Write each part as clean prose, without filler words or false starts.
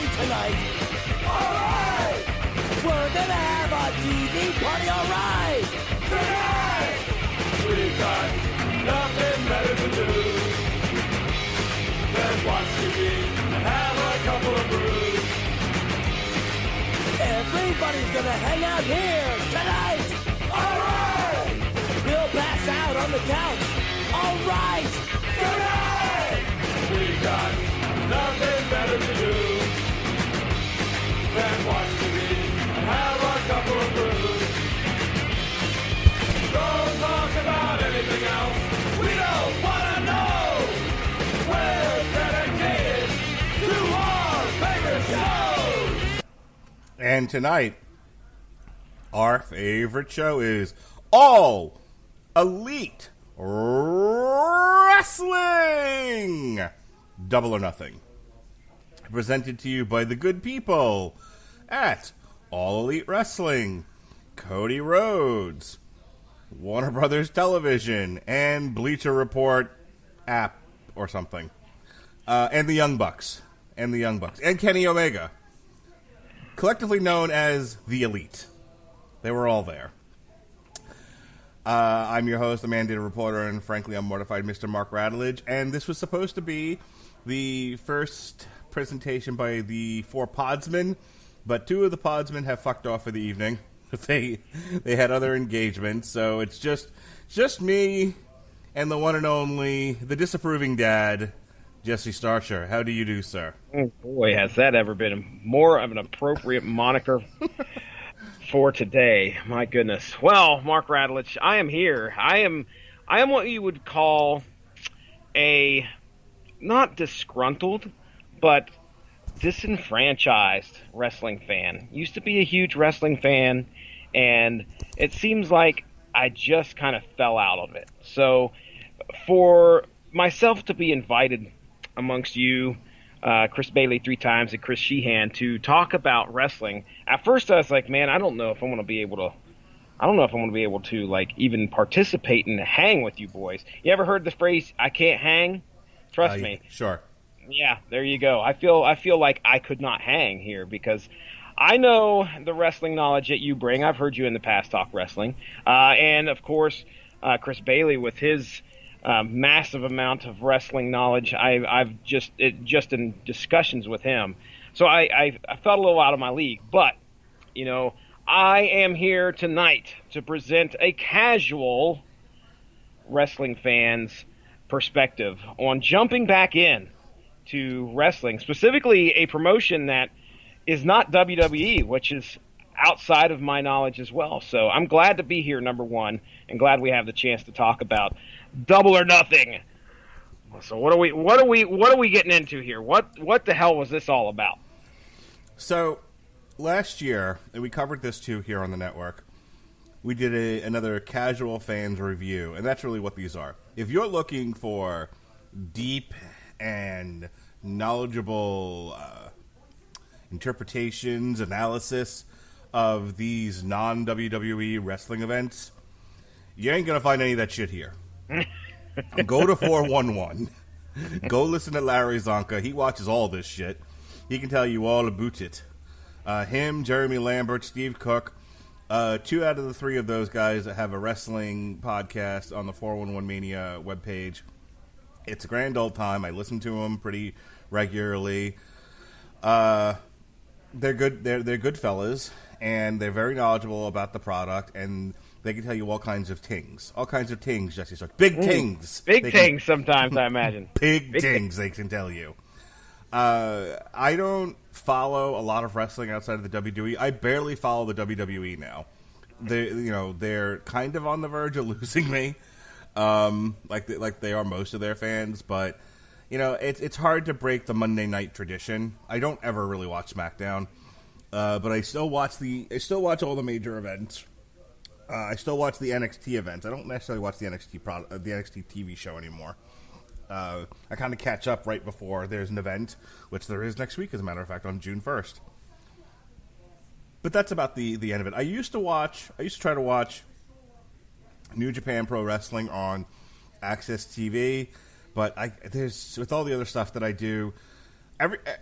party tonight. Alright! We're gonna have a TV party, alright! Tonight! We've got nothing better to do than watch TV and have a couple of brews. Everybody's gonna hang out here tonight! Alright! We'll pass out on the couch. Alright! Tonight! We got nothing better to do than watch TV and have a couple of brews. Don't talk about anything else. We don't wanna know. We're dedicated to our favorite shows. And tonight, our favorite show is All Elite Wrestling! Double or Nothing. Presented to you by the good people at All Elite Wrestling, Cody Rhodes, Warner Brothers Television, and Bleacher Report app or something. And the Young Bucks. And Kenny Omega. Collectively known as the Elite. They were all there. I'm your host, the mandated reporter, and frankly, I'm mortified, Mr. Mark Radulich. And this was supposed to be the first presentation by the 4 podsmen, but 2 of the podsmen have fucked off for the evening. They had other engagements, so it's just me and the one and only, the disapproving dad, Jesse Starcher. How do you do, sir? Oh boy, has that ever been more of an appropriate moniker for today? My goodness. Well, Mark Radulich, I am here. I am what you would call a not disgruntled, but disenfranchised wrestling fan. Used to be a huge wrestling fan, and it seems like I just kind of fell out of it. So for myself to be invited amongst you, Chris Bailey 3 times and Chris Sheehan, to talk about wrestling, at first I was like, man, I don't know if I'm going to be able to like even participate and hang with you boys. You ever heard the phrase, I can't hang? Trust me. Sure. Yeah, there you go. I feel like I could not hang here because I know the wrestling knowledge that you bring. I've heard you in the past talk wrestling. And, of course, Chris Bailey with his massive amount of wrestling knowledge. I've just in discussions with him. So I felt a little out of my league. But, you know, I am here tonight to present a casual wrestling fan's perspective on jumping back in to wrestling, specifically a promotion that is not WWE, which is outside of my knowledge as well. So I'm glad to be here, number one, and glad we have the chance to talk about Double or Nothing. So what are we getting into here? What the hell was this all about? So last year, and we covered this too here on the network, we did another casual fans review, and that's really what these are. If you're looking for deep and knowledgeable interpretations, analysis of these non-WWE wrestling events, you ain't going to find any of that shit here. Go to 411. Go listen to Larry Zonka. He watches all this shit. He can tell you all about it. Him, Jeremy Lambert, Steve Cook, 2 out of the 3 of those guys that have a wrestling podcast on the 411 Mania webpage. It's a grand old time. I listen to them pretty regularly. They're good. They're good fellas, and they're very knowledgeable about the product, and they can tell you all kinds of tings. All kinds of tings, Jesse Stark. Big tings. Big tings sometimes, I imagine. Big tings, they can tell you. I don't follow a lot of wrestling outside of the WWE. I barely follow the WWE now. They're kind of on the verge of losing me, like they are most of their fans. But it's hard to break the Monday night tradition. I don't ever really watch SmackDown, but I still watch all the major events. I still watch the NXT events. I don't necessarily watch the NXT TV show anymore. I kind of catch up right before there's an event, which there is next week, as a matter of fact, on June 1st. But that's about the end of it. I used to try to watch New Japan Pro Wrestling on Access TV, but with all the other stuff that I do,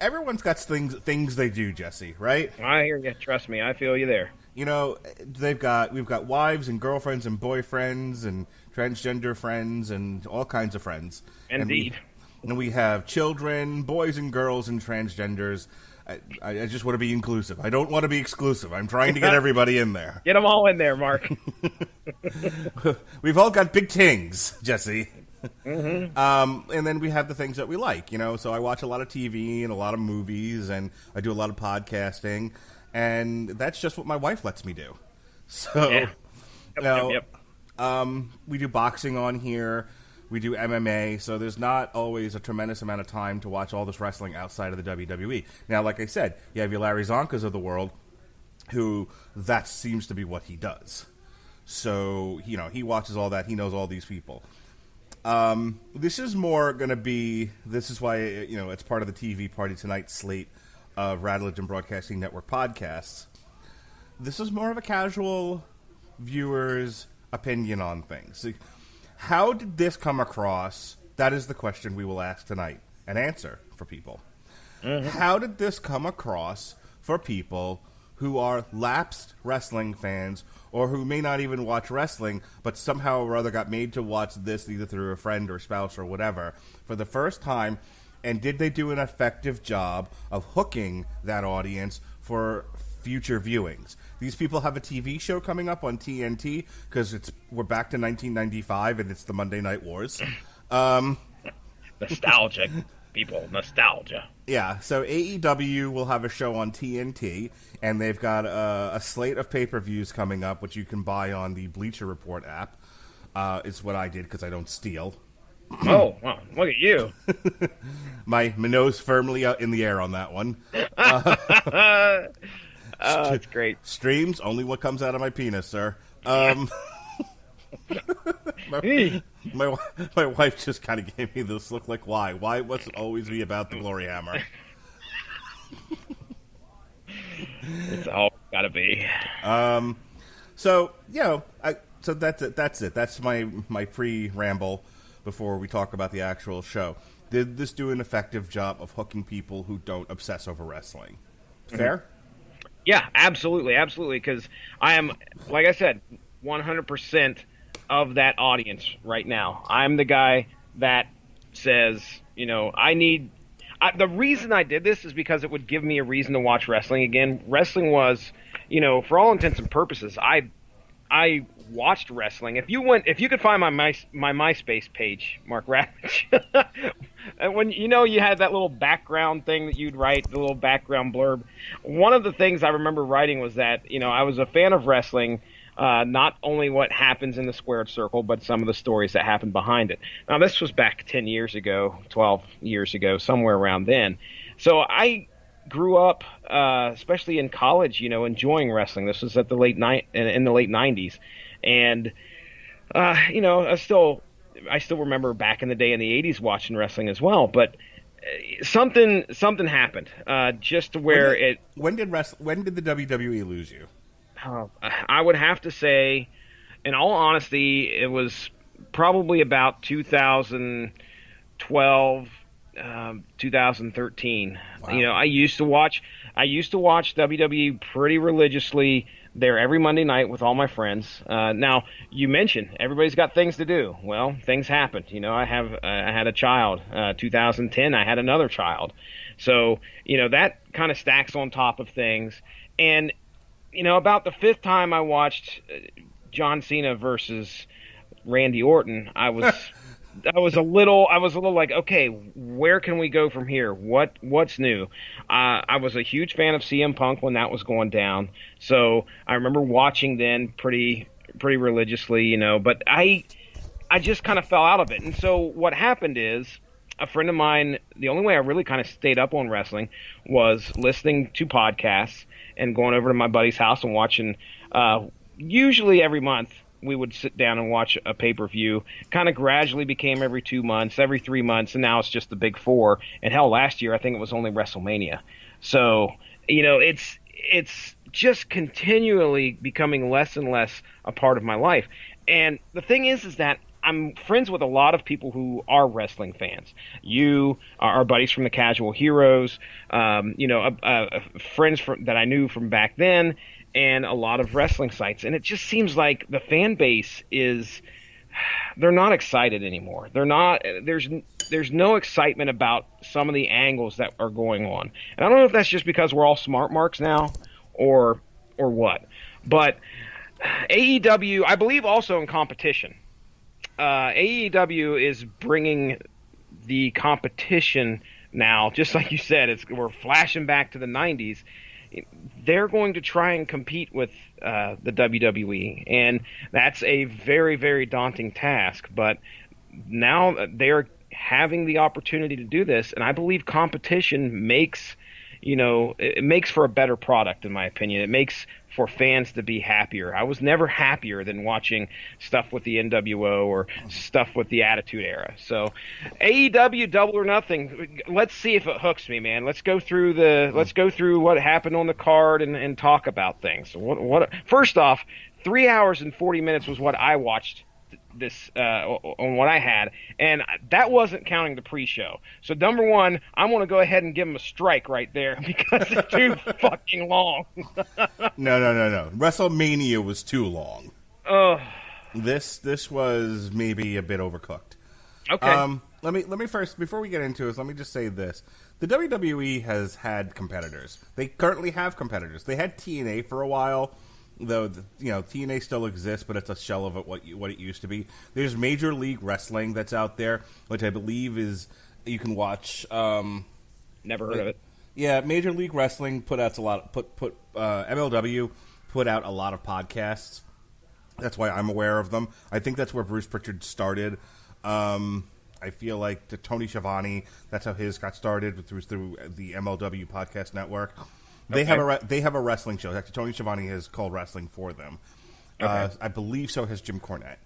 Everyone's got things they do, Jesse, right? I hear you. Trust me, I feel you there. You know, we've got wives and girlfriends and boyfriends and transgender friends and all kinds of friends. Indeed. And we have children, boys and girls, and transgenders. I just want to be inclusive. I don't want to be exclusive. I'm trying to get everybody in there. Get them all in there, Mark. We've all got big things, Jesse. Mm-hmm. And then we have the things that we like, you know. So I watch a lot of TV and a lot of movies, and I do a lot of podcasting, and that's just what my wife lets me do. So, yeah. We do boxing on here. We do MMA, so there's not always a tremendous amount of time to watch all this wrestling outside of the WWE. Now, like I said, you have your Larry Zonkas of the world, who that seems to be what he does. So, you know, he watches all that. He knows all these people. This is more going to be, this is why, you know, it's part of the TV Party Tonight slate of Rattledge and Broadcasting Network podcasts. This is more of a casual viewer's opinion on things. How did this come across? That is the question we will ask tonight and answer for people. Mm-hmm. How did this come across for people who are lapsed wrestling fans or who may not even watch wrestling but somehow or other got made to watch this either through a friend or spouse or whatever for the first time? And did they do an effective job of hooking that audience for future viewings? These people have a TV show coming up on TNT because we're back to 1995 and it's the Monday Night Wars. Nostalgic, people. Nostalgia. Yeah, so AEW will have a show on TNT, and they've got a slate of pay-per-views coming up, which you can buy on the Bleacher Report app. It's what I did because I don't steal. Oh, wow. Look at you. My nose firmly out in the air on that one. Oh, that's great. Streams, only what comes out of my penis, sir. My wife just kind of gave me this look like, why? Why must it always be about the Glory Hammer? It's all got to be. So, you know, so that's it. That's my pre-ramble before we talk about the actual show. Did this do an effective job of hooking people who don't obsess over wrestling? Fair? Mm-hmm. Yeah, absolutely, because I am, like I said, 100% of that audience right now. I'm the guy that says, you know, the reason I did this is because it would give me a reason to watch wrestling again. Wrestling was, you know, for all intents and purposes, I watched wrestling. If you could find my MySpace page, Mark Ravitch, and when you had that little background thing that you'd write, the little background blurb. One of the things I remember writing was that, you know, I was a fan of wrestling, not only what happens in the squared circle, but some of the stories that happen behind it. Now, this was back 10 years ago, 12 years ago, somewhere around then. So I grew up, especially in college, you know, enjoying wrestling. This was at the late 90s, and you know, I still remember back in the day in the 80s watching wrestling as well. But something happened, just to where when did the WWE lose you? I would have to say, in all honesty, it was probably about 2012. 2013. Wow. You know, I used to watch WWE pretty religiously there every Monday night with all my friends. Now, you mentioned everybody's got things to do. Well, things happened. You know, I had a child. 2010, I had another child. So, you know, that kind of stacks on top of things. And, you know, about the fifth time I watched John Cena versus Randy Orton, I was a little like, okay, where can we go from here? What's new? I was a huge fan of CM Punk when that was going down, so I remember watching then pretty religiously, you know. But I just kind of fell out of it, and so what happened is a friend of mine. The only way I really kind of stayed up on wrestling was listening to podcasts and going over to my buddy's house and watching. Usually every month, we would sit down and watch a pay-per-view. Kind of gradually became every 2 months, every 3 months, and now it's just the big four. And hell, last year I think it was only WrestleMania. So, you know, it's just continually becoming less and less a part of my life. And the thing is that I'm friends with a lot of people who are wrestling fans. You are buddies from the Casual Heroes, friends that I knew from back then, and a lot of wrestling sites. And it just seems like the fan base they're not excited anymore. There's no excitement about some of the angles that are going on. And I don't know if that's just because we're all smart marks now or what. But AEW, I believe also in competition. AEW is bringing the competition now, just like you said, we're flashing back to the 90s. They're going to try and compete with the WWE, and that's a very, very daunting task. But now they're having the opportunity to do this, and I believe competition makes for a better product, in my opinion. It makes for fans to be happier. I was never happier than watching stuff with the NWO or stuff with the Attitude Era. So AEW Double or Nothing, let's see if it hooks me, man. Let's go through what happened on the card and talk about things. First off, 3 hours and 40 minutes was what I watched this on what I had, and that wasn't counting the pre-show. So number one, I want to go ahead and give him a strike right there because it's too fucking long. No. WrestleMania was too long. This was maybe a bit overcooked. Okay. Let me first, before we get into it, let me just say this: the WWE has had competitors. They currently have competitors. They had TNA for a while. Though TNA still exists, but it's a shell of what it used to be. There's Major League Wrestling that's out there, which I believe you can watch. Never heard of it. Yeah, Major League Wrestling put out a lot. MLW put out a lot of podcasts. That's why I'm aware of them. I think that's where Bruce Pritchard started. I feel like Tony Schiavone, that's how his got started through the MLW podcast network. They have a wrestling show. Actually, Tony Schiavone has called wrestling for them. Okay. I believe so has Jim Cornette.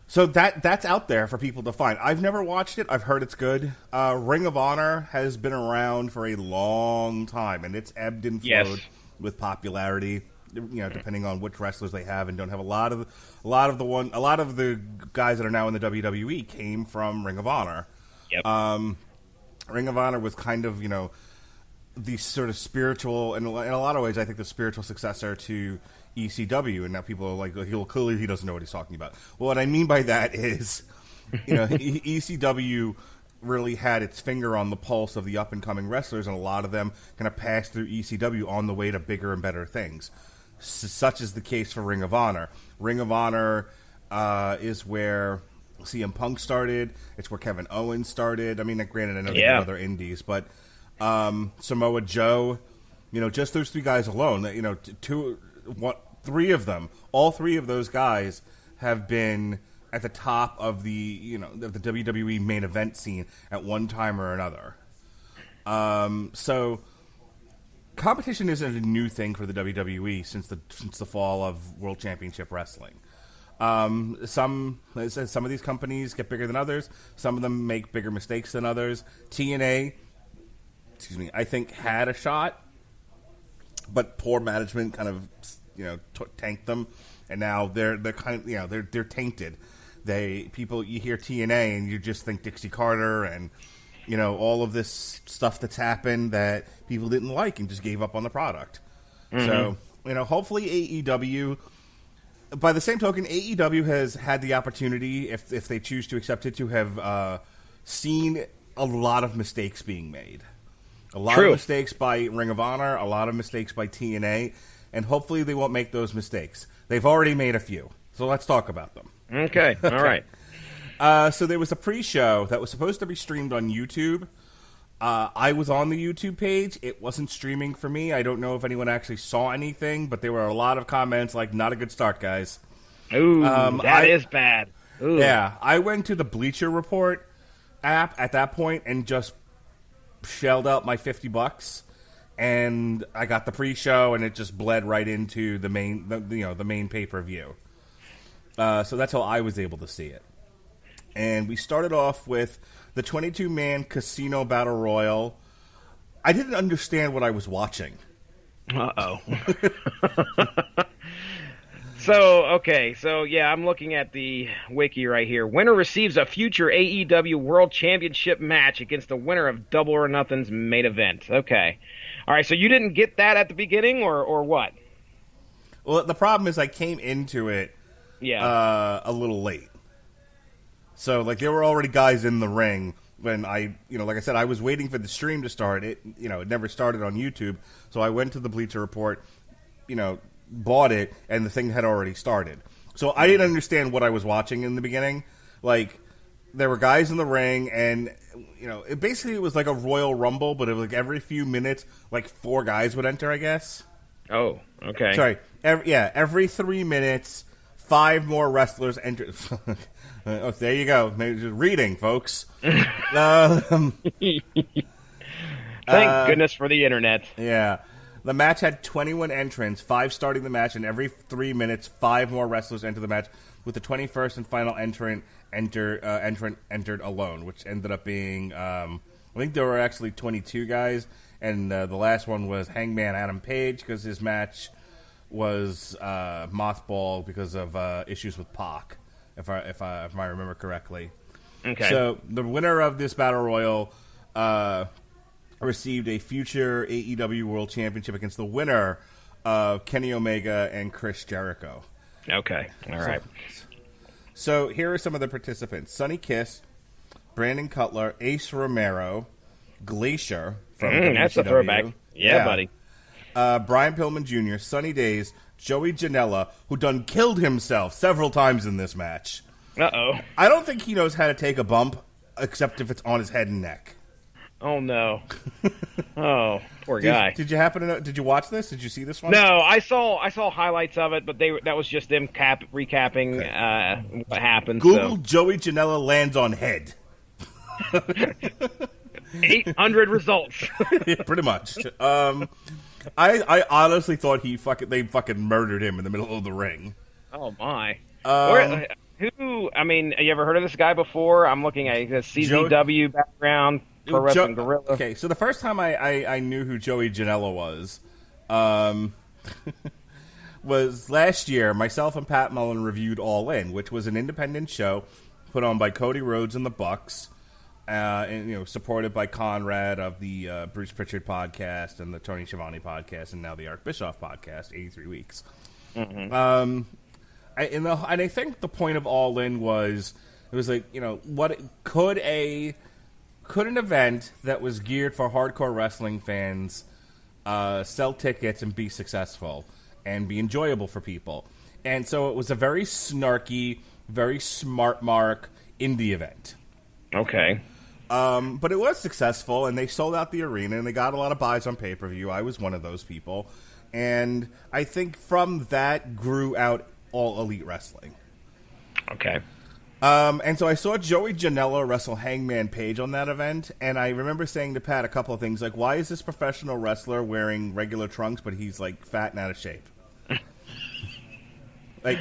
So that's out there for people to find. I've never watched it. I've heard it's good. Ring of Honor has been around for a long time, and it's ebbed and flowed with popularity. Depending on which wrestlers they have and don't have. A lot of the guys that are now in the WWE came from Ring of Honor. Yep. Ring of Honor was kind of the sort of spiritual, and in a lot of ways, I think the spiritual successor to ECW. And now people are like, clearly he doesn't know what he's talking about. Well, what I mean by that is, ECW really had its finger on the pulse of the up and coming wrestlers, and a lot of them kind of passed through ECW on the way to bigger and better things. Such is the case for Ring of Honor. Ring of Honor is where CM Punk started. It's where Kevin Owens started. I mean, granted, I know they have other indies, but Samoa Joe, just those three guys alone, three of them, all three of those guys have been at the top of the WWE main event scene at one time or another. So competition isn't a new thing for the WWE since the fall of World Championship Wrestling. Some of these companies get bigger than others. Some of them make bigger mistakes than others. TNA, I think had a shot, but poor management kind of tanked them, and now they're kind of they're tainted. You hear TNA and you just think Dixie Carter and all of this stuff that's happened that people didn't like and just gave up on the product. Mm-hmm. So hopefully AEW. By the same token, AEW has had the opportunity, if they choose to accept it, to have seen a lot of mistakes being made. A lot of mistakes by Ring of Honor, a lot of mistakes by TNA, and hopefully they won't make those mistakes. They've already made a few, so let's talk about them. Okay, all right. So there was a pre-show that was supposed to be streamed on YouTube. I was on the YouTube page. It wasn't streaming for me. I don't know if anyone actually saw anything, but there were a lot of comments like, not a good start, guys. Ooh, that is bad. Ooh. Yeah, I went to the Bleacher Report app at that point and just shelled out my $50, and I got the pre-show, and it just bled right into the main pay-per-view. So that's how I was able to see it. And we started off with the 22-man Casino Battle Royal. I didn't understand what I was watching. Uh-oh. So I'm looking at the wiki right here. Winner receives a future AEW World Championship match against the winner of Double or Nothing's main event. Okay. All right, so you didn't get that at the beginning, or what? Well, the problem is I came into it a little late. So, like, there were already guys in the ring when like I said, I was waiting for the stream to start. It never started on YouTube. So I went to the Bleacher Report, bought it, and the thing had already started. So I didn't understand what I was watching in the beginning. Like, there were guys in the ring, and it was like a Royal Rumble, but it was like every few minutes, like 4 guys would enter, I guess. Oh, okay. Sorry, every 3 minutes, 5 more wrestlers enter. Oh, there you go. Just reading, folks. Thank goodness for the internet. Yeah. The match had 21 entrants, 5 starting the match, and every 3 minutes, 5 more wrestlers enter the match, with the 21st and final entrant entered alone, which ended up being, I think there were actually 22 guys, and the last one was Hangman Adam Page, because his match was mothballed because of issues with Pac, if I remember correctly. Okay. So the winner of this Battle Royal received a future AEW World Championship against the winner of Kenny Omega and Chris Jericho. Okay, all right. So here are some of the participants: Sonny Kiss, Brandon Cutler, Ace Romero, Glacier from WCW. That's a throwback. Yeah, buddy. Brian Pillman Jr., Sunny Days, Joey Janela, who done killed himself several times in this match. Uh-oh. I don't think he knows how to take a bump, except if it's on his head and neck. Oh, no. Oh, poor guy. Did you happen to know? Did you watch this? Did you see this one? No, I saw highlights of it, but that was just them recapping what happened. Google Joey Janela lands on head. 800 results. Yeah, pretty much. I honestly thought they fucking murdered him in the middle of the ring. Oh my. Who? I mean, you ever heard of this guy before? I'm looking at his CZW background, Pro Wrestling Guerrilla. Okay, so the first time I knew who Joey Janela was, was last year. Myself and Pat Mullen reviewed All In, which was an independent show put on by Cody Rhodes and the Bucks, and supported by Conrad of the Bruce Pritchard podcast and the Tony Schiavone podcast, and now the Art Bischoff podcast, 83 Weeks. Mm-hmm. And I think the point of All In was, it was like, what could an event that was geared for hardcore wrestling fans sell tickets and be successful and be enjoyable for people? And so it was a very snarky, very smart mark indie event. Okay. But it was successful, and they sold out the arena, and they got a lot of buys on pay-per-view. I was one of those people. And I think from that grew out All Elite Wrestling. Okay. And so I saw Joey Janela wrestle Hangman Page on that event, and I remember saying to Pat a couple of things, like, why is this professional wrestler wearing regular trunks, but he's, like, fat and out of shape? Like,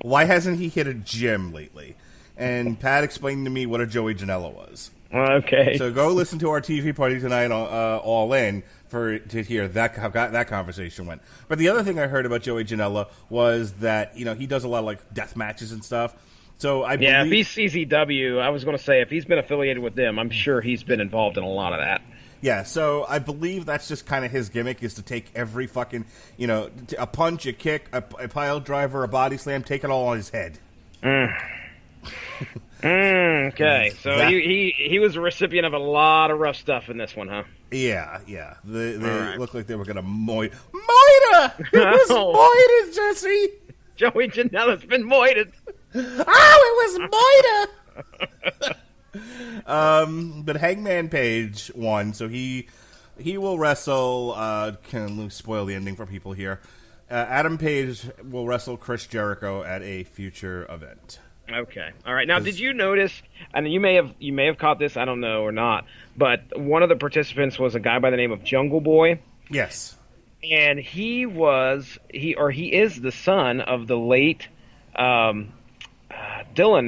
why hasn't he hit a gym lately? And Pat explained to me what a Joey Janela was. Okay. So go listen to our TV party tonight on All In to hear how that conversation went. But the other thing I heard about Joey Janela was that he does a lot of like death matches and stuff. So if he's CZW, I was going to say if he's been affiliated with them, I'm sure he's been involved in a lot of that. Yeah, so I believe that's just kind of his gimmick, is to take every fucking a punch, a kick, a pile driver, a body slam, take it all on his head. Okay, so he was a recipient of a lot of rough stuff in this one, huh? Yeah. They looked like they were going to Moida! It was Moida, Jesse! Joey Janela's been Moided. Oh, it was Moida! But Hangman Page won, so he will wrestle. Can spoil the ending for people here. Adam Page will wrestle Chris Jericho at a future event. Okay. All right. Now, did you notice, and you may have caught this, I don't know or not, but one of the participants was a guy by the name of Jungle Boy. Yes. And he is the son of the late Dylan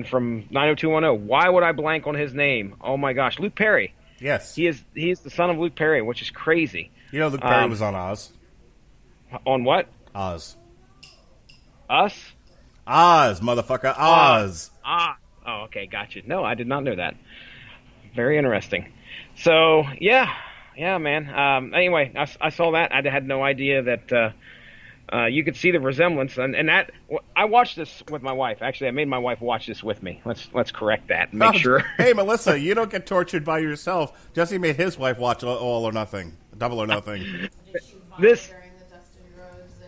from 90210. Why would I blank on his name? Oh my gosh, Luke Perry. Yes. He's the son of Luke Perry, which is crazy. Luke Perry was on Oz. On what? Oz. Us? Oz, motherfucker, Oz. Oh, okay, gotcha. No, I did not know that. Very interesting. So, yeah, man. Anyway, I saw that. I had no idea that you could see the resemblance, and that I watched this with my wife. Actually, I made my wife watch this with me. Let's correct that. Make sure. Hey, Melissa, you don't get tortured by yourself. Jesse made his wife watch All or Nothing, Double or Nothing. This.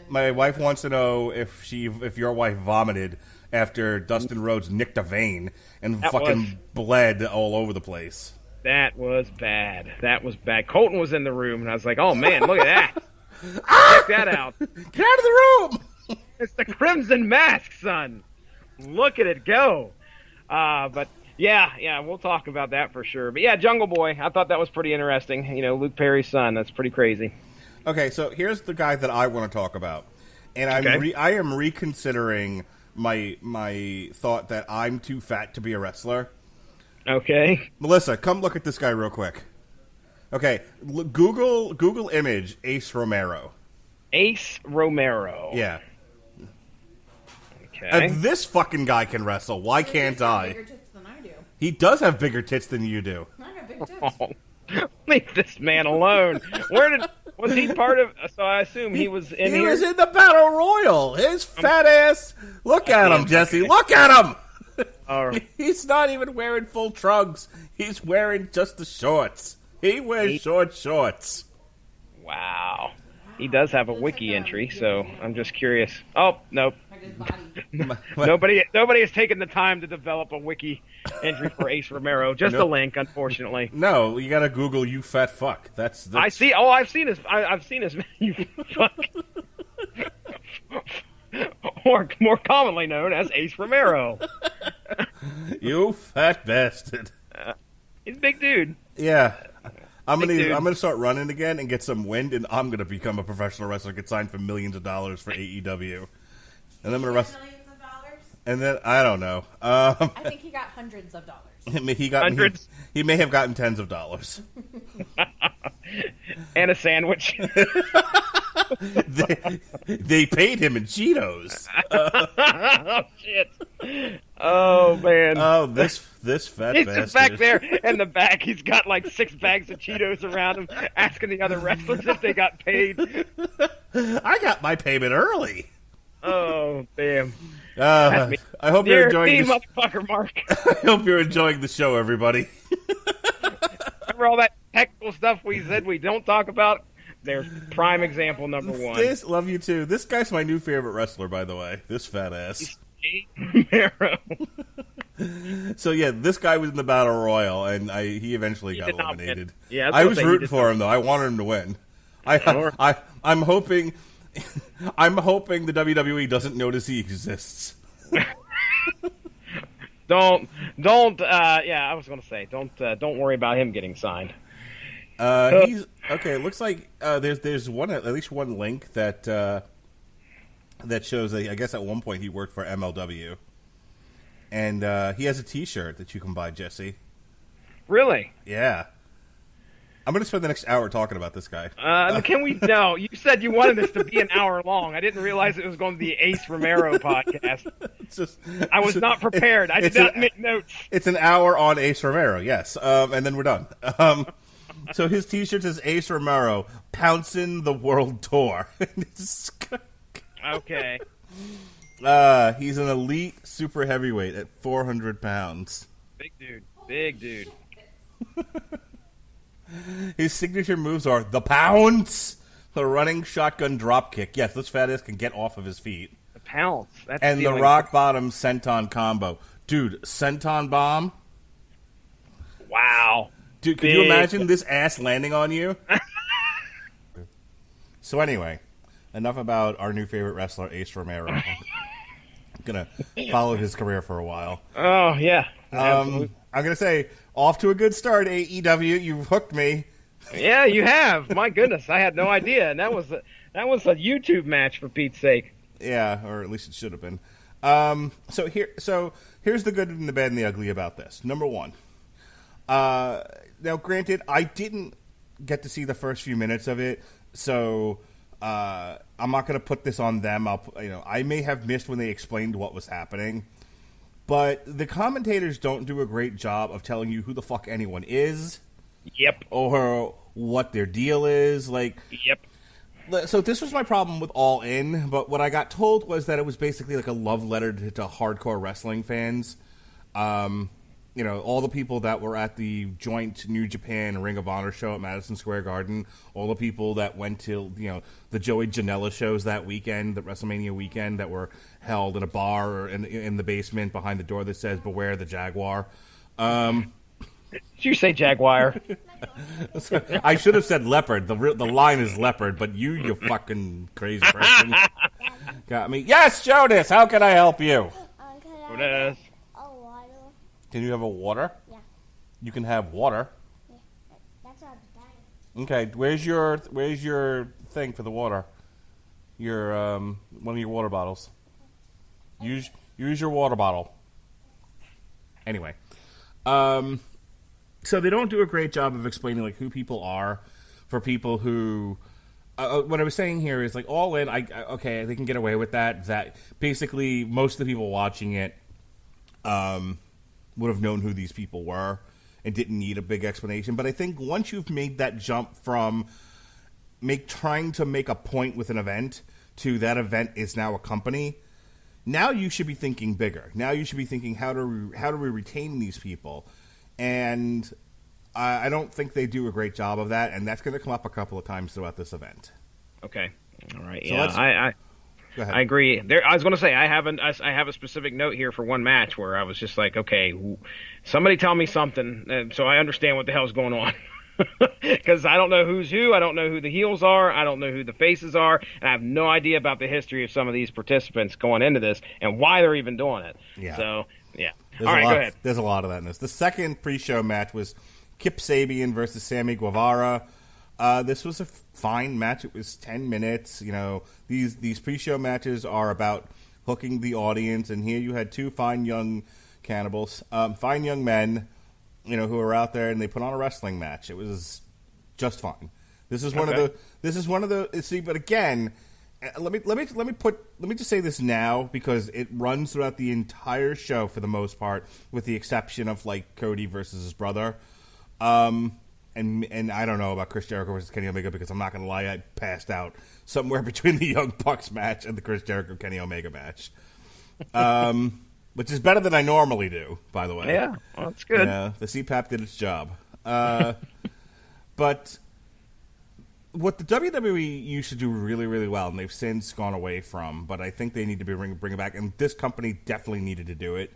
My wife wants to know if your wife vomited after Dustin Rhodes nicked a vein and bled all over the place. That was bad. Colton was in the room, and I was like, "Oh man, look at that! Check that out! Get out of the room! It's the Crimson Mask, son. Look at it go!" But yeah, we'll talk about that for sure. But yeah, Jungle Boy, I thought that was pretty interesting. You know, Luke Perry's son. That's pretty crazy. Okay, so here's the guy that I want to talk about, and I am reconsidering my thought that I'm too fat to be a wrestler. Okay, Melissa, come look at this guy real quick. Okay, Google image Ace Romero. Ace Romero. Yeah. Okay. If this fucking guy can wrestle, why can't I? Bigger tits than I do. He does have bigger tits than you do. I got big tits. Oh, leave this man alone. Was he part of? So I assume he was in here. He was in the Battle Royal. His fat ass. Look at him, Jesse. Look at him. All right. He's not even wearing full trunks. He's wearing just the shorts. He wears short shorts. Wow. He does have a wiki entry, so I'm just curious. Oh, nope. Like his body. Nobody has taken the time to develop a wiki entry for Ace Romero. Just a link, unfortunately. No, you gotta Google "you fat fuck." That's... I see. Oh, I've seen his. I've seen his. You fuck. Or more commonly known as Ace Romero. You fat bastard. He's a big dude. Yeah. I'm gonna start running again and get some wind, and I'm gonna become a professional wrestler, get signed for millions of dollars for AEW, and I'm gonna wrestle. Millions of dollars? And then I don't know. I think he got hundreds of dollars. Hundreds. He may have gotten tens of dollars. And a sandwich. they paid him in Cheetos. Oh shit! Oh man! Oh, this fat He's bastard. back there in the back. He's got like 6 bags of Cheetos around him, asking the other wrestlers if they got paid. I got my payment early. Oh damn! I hope you're enjoying this. Motherfucker, Mark. I hope you're enjoying the show, everybody. Remember all that technical stuff we said we don't talk about? There's prime example number one. Love you too. This guy's my new favorite wrestler, by the way. This fat ass. Romero. So yeah, this guy was in the Battle Royal, and he eventually got eliminated. Yeah, I was rooting for him though. I wanted him to win. I'm hoping the WWE doesn't notice he exists. Don't. Yeah, I was going to say, don't worry about him getting signed. He's okay. It looks like there's at least one link that shows that I guess at one point he worked for MLW, and he has a T-shirt that you can buy, Jesse. Really? Yeah. I'm going to spend the next hour talking about this guy. Can we? No, you said you wanted this to be an hour long. I didn't realize it was going to be Ace Romero podcast. I was not prepared. I did not make notes. It's an hour on Ace Romero, yes, and then we're done. So his T-shirt says Ace Romero pouncing the world tour. Okay. He's an elite super heavyweight at 400 pounds. Big dude. His signature moves are the pounce, the running shotgun drop kick. Yes, this fat ass can get off of his feet. The pounce. That's and the rock bottom senton combo. Dude, senton bomb. Wow. Dude, can you imagine this ass landing on you? So anyway, enough about our new favorite wrestler, Ace Romero. I'm going to follow his career for a while. Oh, yeah. I'm going to say, off to a good start, AEW. You've hooked me. Yeah, you have. My goodness, I had no idea. And that was a YouTube match, for Pete's sake. Yeah, or at least it should have been. So here's the good and the bad and the ugly about this. Number one. Now, granted, I didn't get to see the first few minutes of it, so I'm not going to put this on them. I may have missed when they explained what was happening, but the commentators don't do a great job of telling you who the fuck anyone is. Yep. Or what their deal is. Yep. So this was my problem with All In, but what I got told was that it was basically like a love letter to hardcore wrestling fans. All the people that were at the joint New Japan Ring of Honor show at Madison Square Garden, all the people that went to, the Joey Janela shows that weekend, the WrestleMania weekend that were held in a bar or in the basement behind the door that says, "Beware the Jaguar." Did you say Jaguar? I should have said leopard. The line is leopard, but you fucking crazy person got me. Yes, Jonas, how can I help you? Jonas. Can you have a water? Yeah. You can have water. Yeah. That's what I'm Okay, where's your thing for the water? Your one of your water bottles. Use your water bottle. Anyway, so they don't do a great job of explaining like who people are for people who. What I was saying here is like All In. Okay, they can get away with that. That basically most of the people watching it, would have known who these people were and didn't need a big explanation. But I think once you've made that jump from trying to make a point with an event to that event is now a company, now you should be thinking bigger. Now you should be thinking how do we retain these people? And I don't think they do a great job of that, and that's going to come up a couple of times throughout this event. Okay. All right. So Yeah, go ahead. I agree. I was going to say I have a specific note here for one match where I was just like, okay, somebody tell me something so I understand what the hell's going on. Because I don't know who's who. I don't know who the heels are. I don't know who the faces are. And I have no idea about the history of some of these participants going into this and why they're even doing it. Yeah. So, yeah. All right, go ahead. There's a lot of that in this. The second pre-show match was Kip Sabian versus Sammy Guevara. This was a fine match. It was 10 minutes. These pre-show matches are about hooking the audience, and here you had two fine young cannibals, fine young men, who are out there, and they put on a wrestling match. It was just fine. This is one of the. See, but again, let me just say this now because it runs throughout the entire show for the most part, with the exception of like Cody versus his brother. And I don't know about Chris Jericho versus Kenny Omega because I'm not going to lie, I passed out somewhere between the Young Bucks match and the Chris Jericho Kenny Omega match, which is better than I normally do, by the way. Yeah, well, that's good. The CPAP did its job. But what the WWE used to do really, really well, and they've since gone away from, but I think they need to bring it back, and this company definitely needed to do it,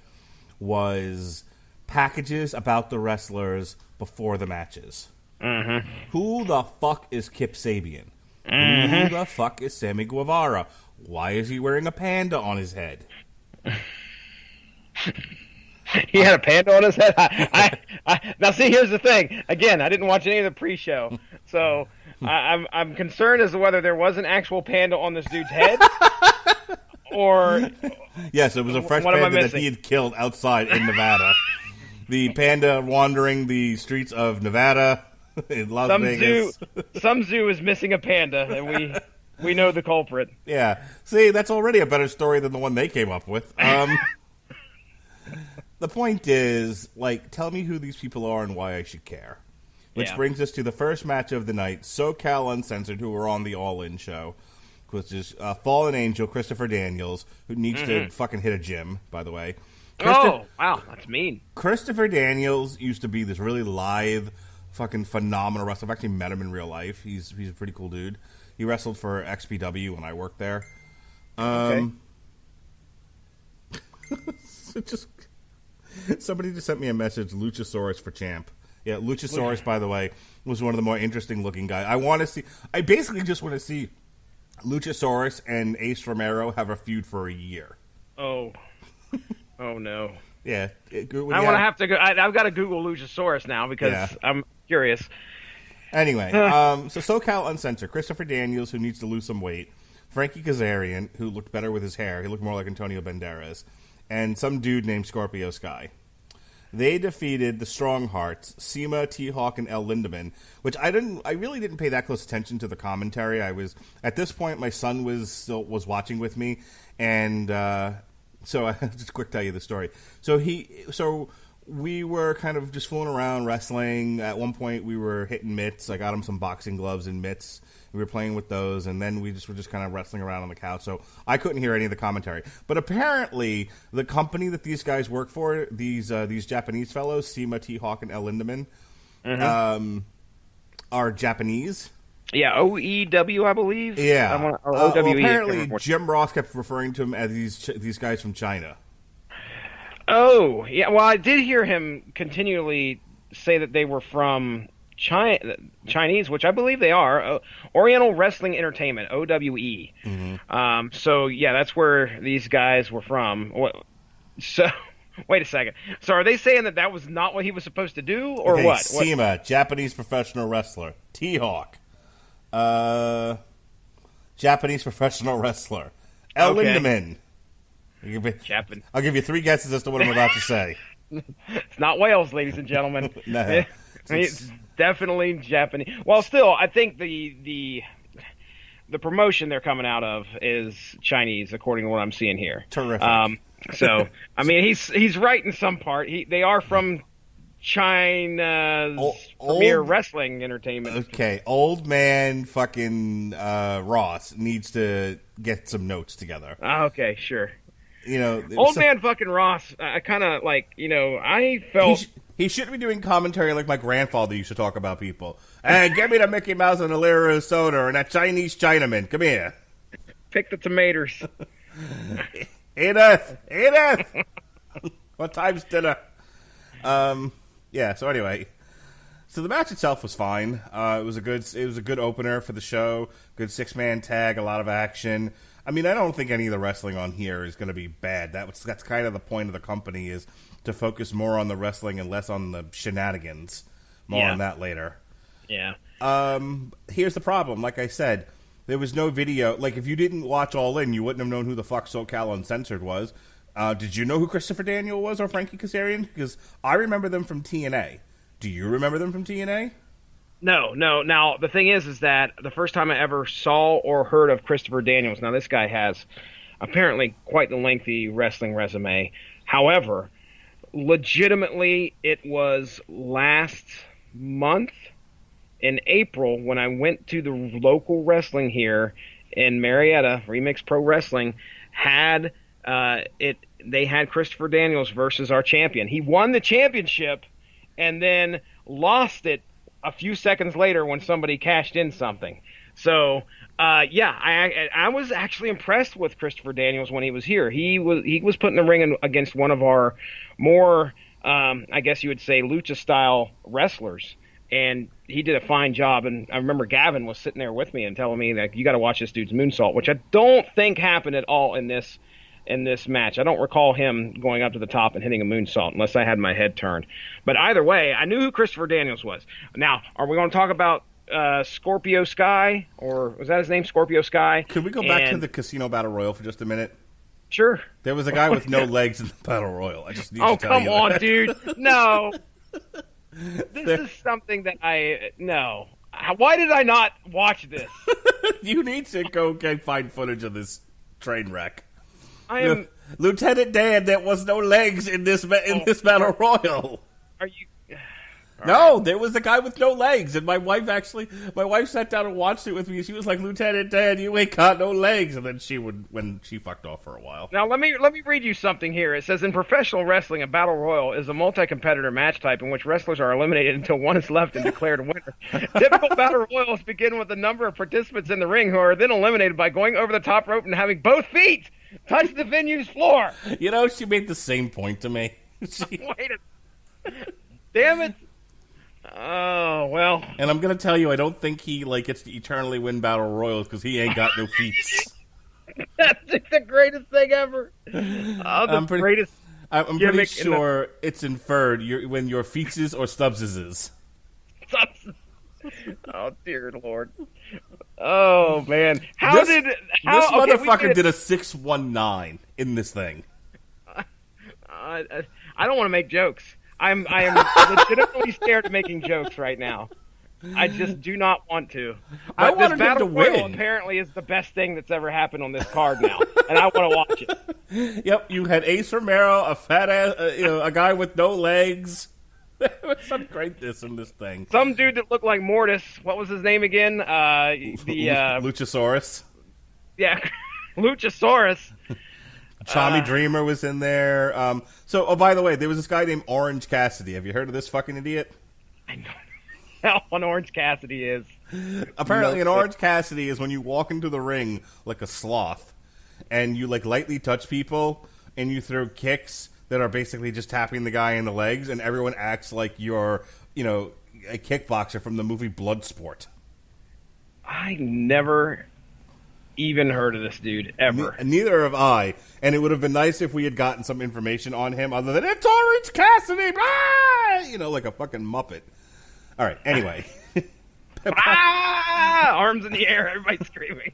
was packages about the wrestlers before the matches. Mm-hmm. Who the fuck is Kip Sabian? Mm-hmm. Who the fuck is Sammy Guevara? Why is he wearing a panda on his head? He had a panda on his head? Now, see, here's the thing. Again, I didn't watch any of the pre-show, so I'm concerned as to whether there was an actual panda on this dude's head, or... Yes, it was a fresh panda that he had killed outside in Nevada. The panda wandering the streets of Nevada in Las Vegas. Some zoo is missing a panda, and we know the culprit. Yeah. See, that's already a better story than the one they came up with. The point is, tell me who these people are and why I should care. Which brings us to the first match of the night, SoCal Uncensored, who were on the All In show, which is Fallen Angel, Christopher Daniels, who needs to fucking hit a gym, by the way. Oh, wow, that's mean. Christopher Daniels used to be this really lithe, fucking phenomenal wrestler. I've actually met him in real life. He's a pretty cool dude. He wrestled for XPW when I worked there. Okay. Somebody just sent me a message, Luchasaurus for champ. Yeah, Luchasaurus, by the way, was one of the more interesting looking guys. I basically just want to see Luchasaurus and Ace Romero have a feud for a year. Oh. Oh, no. Yeah. I've got to Google Luchasaurus now because I'm curious. Anyway, so SoCal Uncensored, Christopher Daniels, who needs to lose some weight, Frankie Kazarian, who looked better with his hair. He looked more like Antonio Banderas. And some dude named Scorpio Sky. They defeated the Strong Hearts, Seema, T-Hawk, and El Lindemann, which I really didn't pay that close attention to the commentary. At this point, my son was watching with me, and so I'll just quick tell you the story. So we were kind of just fooling around wrestling. At one point, we were hitting mitts. I got him some boxing gloves and mitts. We were playing with those, and then we were just kind of wrestling around on the couch. So I couldn't hear any of the commentary. But apparently, the company that these guys work for, these Japanese fellows, Seema, T-Hawk, and El Lindemann, are Japanese. Yeah, OEW, I believe. Yeah. Or OWE. Well, apparently, Jim Ross kept referring to them as these guys from China. Oh, yeah. Well, I did hear him continually say that they were from Chinese, which I believe they are. Oriental Wrestling Entertainment, OWE. Mm-hmm. So, yeah, that's where these guys were from. So, wait a second. So, are they saying that was not what he was supposed to do, or what? Seema, Japanese professional wrestler. T-Hawk, Japanese professional wrestler. El Lindemann. I'll give you 3 guesses as to what I'm about to say. It's not Wales, ladies and gentlemen. No. It's definitely Japanese. Well, still, I think the promotion they're coming out of is Chinese, according to what I'm seeing here. Terrific. So, I mean, he's right in some part. They are from China's premier wrestling entertainment. Okay, old man fucking Ross needs to get some notes together. Okay, sure. Old man fucking Ross, I kind of I felt... He shouldn't be doing commentary like my grandfather used to talk about people. Hey, give me the Mickey Mouse and the liter of soda and that Chinese Chinaman. Come here. Pick the tomatoes. Edith! What time's dinner? Yeah, so anyway. So the match itself was fine. It was a good opener for the show. Good 6-man tag, a lot of action. I mean, I don't think any of the wrestling on here is going to be bad. That's kind of the point of the company, is to focus more on the wrestling and less on the shenanigans. More on that later. Yeah. Here's the problem. Like I said, there was no video. Like, if you didn't watch All In, you wouldn't have known who the fuck SoCal Uncensored was. Did you know who Christopher Daniel was or Frankie Kazarian? Because I remember them from TNA. Do you remember them from TNA? No. Now, the thing is that the first time I ever saw or heard of Christopher Daniels, now this guy has apparently quite the lengthy wrestling resume. However, legitimately, it was last month in April when I went to the local wrestling here in Marietta, Remix Pro Wrestling, they had Christopher Daniels versus our champion. He won the championship and then lost it a few seconds later when somebody cashed in something. So, I was actually impressed with Christopher Daniels when he was here. He was put in the ring against one of our more, I guess you would say, lucha-style wrestlers, and he did a fine job. And I remember Gavin was sitting there with me and telling me that you got to watch this dude's moonsault, which I don't think happened at all in this match. I don't recall him going up to the top and hitting a moonsault unless I had my head turned. But either way, I knew who Christopher Daniels was. Now, are we going to talk about Scorpio Sky, or was that his name, Scorpio Sky? Could we go back to the Casino Battle Royal for just a minute? Sure. There was a guy with no legs in the Battle Royal. I just need to tell you. Oh, come on, dude. No. This is something that no. Why did I not watch this? You need to go find footage of this train wreck. I am Lieutenant Dan. There was no legs in this Battle Royal. Are you? No, there was a guy with no legs, and my wife sat down and watched it with me. She was like, "Lieutenant Dan, you ain't got no legs," and then when she fucked off for a while. Now let me read you something here. It says, in professional wrestling, a battle royal is a multi-competitor match type in which wrestlers are eliminated until one is left and declared a winner. Typical battle royals begin with a number of participants in the ring who are then eliminated by going over the top rope and having both feet touch the venue's floor. You know, she made the same point to me. Wait a... Damn it. Oh, well. And I'm going to tell you, I don't think he gets to eternally win battle royals because he ain't got no feet. That's the greatest thing ever. Greatest. I'm pretty sure it's inferred when your feetses or stubses is. Oh, dear Lord. Oh, man. This motherfucker did a 619 in this thing. I don't want to make jokes. I am legitimately scared of making jokes right now. I just do not want to. But I wanted this Battle him to Royal win. apparently is the best thing that's ever happened on this card now, and I want to watch it. Yep, you had Ace Romero, a fat ass, a guy with no legs. There was some greatness in this thing. Some dude that looked like Mortis. What was his name again? Luchasaurus. Yeah, Luchasaurus. Tommy Dreamer was in there. By the way, there was this guy named Orange Cassidy. Have you heard of this fucking idiot? I know how an Orange Cassidy is. Apparently, an Orange Cassidy is when you walk into the ring like a sloth, and you like lightly touch people, and you throw kicks that are basically just tapping the guy in the legs, and everyone acts like you're, a kickboxer from the movie Bloodsport. I never even heard of this dude ever. Neither have I, and it would have been nice if we had gotten some information on him other than it's Orange Cassidy, like a fucking Muppet. All right, anyway. Arms in the air, everybody's screaming.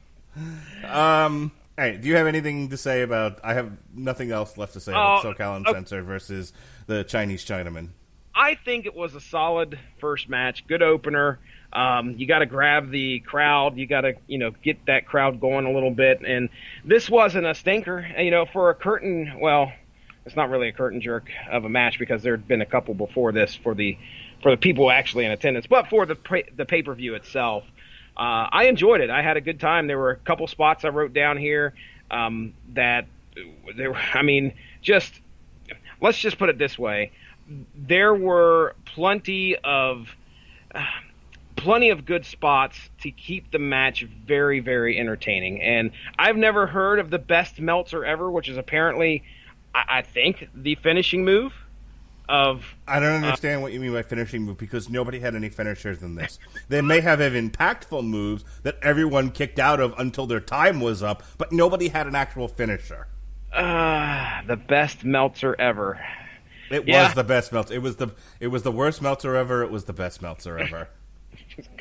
All right, do you have anything to say about... I have nothing else left to say about SoCal Uncensored versus the Chinese Chinaman. I think it was a solid first match, good opener. You got to grab the crowd. You got to, get that crowd going a little bit. And this wasn't a stinker, for a curtain. Well, it's not really a curtain jerk of a match because there had been a couple before this for the people actually in attendance, but for the pay-per-view itself. I enjoyed it. I had a good time. There were a couple spots I wrote down here that there were, let's just put it this way. There were plenty of good spots to keep the match very, very entertaining. And I've never heard of the best Meltzer ever, which is apparently, I think, the finishing move. I don't understand what you mean by finishing move, because nobody had any finishers in this. They may have impactful moves that everyone kicked out of until their time was up, but nobody had an actual finisher. The best Meltzer ever. It was the best Meltzer. It was the worst Meltzer ever. It was the best Meltzer ever.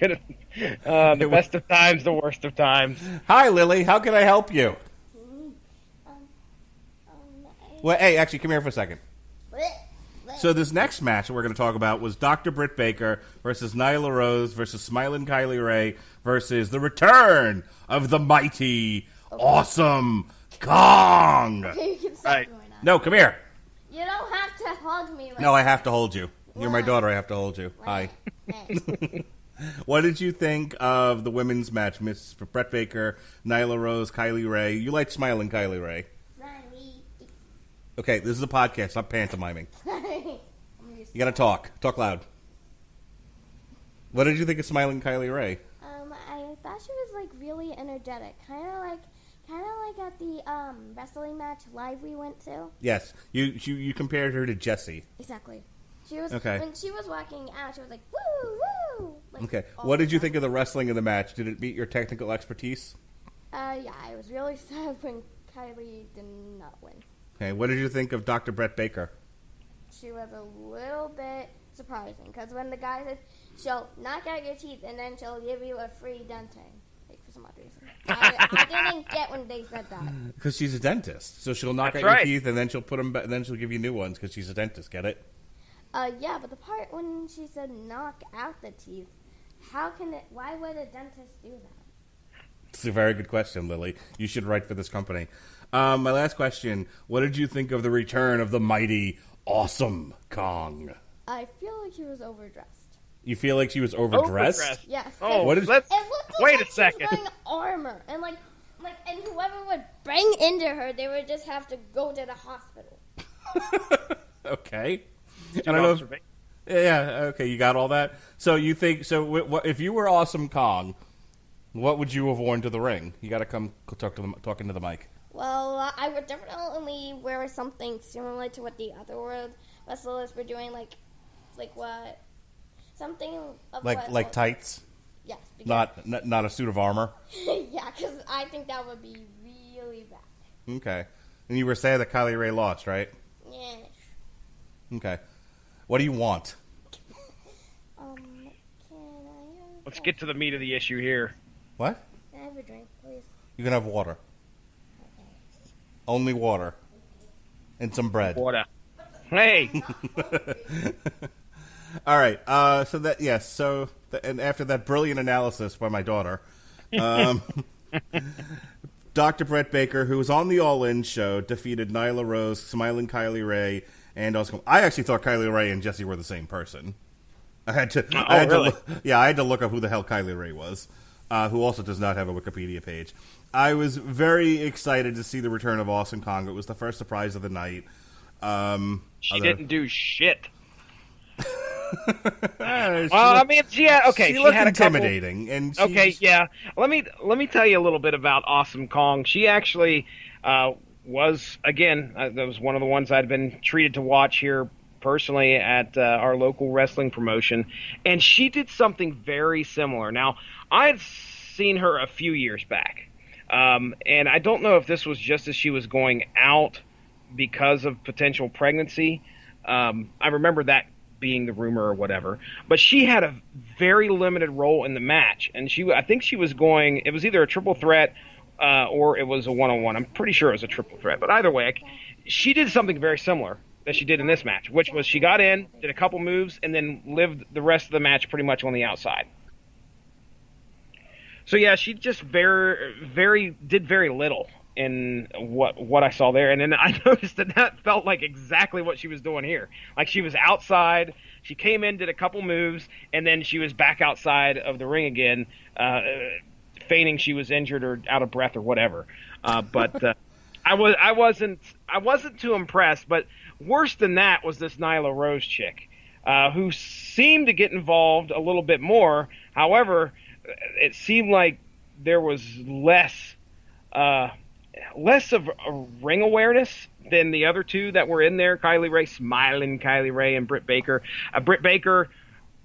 The best of times, the worst of times. Hi, Lily. How can I help you? Well, hey, actually, come here for a second. So this next match that we're going to talk about was Dr. Britt Baker versus Nyla Rose versus Smiling Kylie Ray versus the return of the mighty, awesome Kong. Okay, you can stop Right. doing that. No, come here. You don't have to hug me. No, I have to hold you. You're my daughter. I have to hold you. Hi. What did you think of the women's match, Miss Brett Baker, Nyla Rose, Kylie Ray? You like Smiling Kylie Ray. Okay, this is a podcast, not pantomiming. You gotta talk. Talk loud. What did you think of Smiling Kylie Ray? I thought she was like really energetic, kind of like at the wrestling match live we went to. Yes, you compared her to Jessie. Exactly. She was okay. When she was walking out, she was like woo woo. Like, okay. What did you think of the wrestling in the match? Did it meet your technical expertise? Yeah, I was really sad when Kylie did not win. Okay. What did you think of Dr. Brett Baker? She was a little bit surprising because when the guy said she'll knock out your teeth and then she'll give you a free denting, like for some odd reason, I didn't get when they said that. Because she's a dentist, so she'll knock out right. your teeth and then she'll put them back, and then she'll give you new ones because she's a dentist. Get it? Yeah, but the part when she said knock out the teeth, why would a dentist do that? It's a very good question, Lily. You should write for this company. My last question: what did you think of the return of the mighty, awesome Kong? I feel like she was overdressed. You feel like she was overdressed? Yes. Oh, what is? let's It looked wait like a second. She was wearing armor, and and whoever would bang into her, they would just have to go to the hospital. Okay. And I know. Yeah. Okay. You got all that. So you think so? If you were Awesome Kong, what would you have worn to the ring? You got to come talk into the mic. Well, I would definitely wear something similar to what the other world wrestlers were doing, like what? Something of like tights. Yes. Not a suit of armor. Yeah, because I think that would be really bad. Okay. And you were saying that Kylie Ray lost, right? Yeah. Okay. What do you want? Let's get to the meat of the issue here. What? Can I have a drink, please? You can have water. Okay. Only water. And some bread. Water. Hey. All right. And after that brilliant analysis by my daughter, Dr. Brett Baker, who was on the All In show, defeated Nyla Rose, Smiling Kylie Ray, and also I actually thought Kylie Ray and Jessie were the same person. I had to look up who the hell Kylie Ray was, who also does not have a Wikipedia page. I was very excited to see the return of Awesome Kong. It was the first surprise of the night. She didn't do shit. She looked had intimidating, and Let me tell you a little bit about Awesome Kong. She actually was that was one of the ones I'd been treated to watch here personally at our local wrestling promotion, and she did something very similar. Now, I had seen her a few years back, and I don't know if this was just as she was going out because of potential pregnancy. I remember that being the rumor or whatever, but she had a very limited role in the match, and I think she was going, it was either a triple threat or it was a one-on-one. I'm pretty sure it was a triple threat, but either way, she did something very similar that she did in this match, which was she got in, did a couple moves, and then lived the rest of the match pretty much on the outside. So yeah, she just did very little in what I saw there, and then I noticed that felt like exactly what she was doing here. Like she was outside, she came in, did a couple moves, and then she was back outside of the ring again, feigning she was injured or out of breath or whatever. But I wasn't too impressed. But worse than that was this Nyla Rose chick, who seemed to get involved a little bit more. However, it seemed like there was less of a ring awareness than the other two that were in there, Smiling Kylie Ray, and Britt Baker. Britt Baker,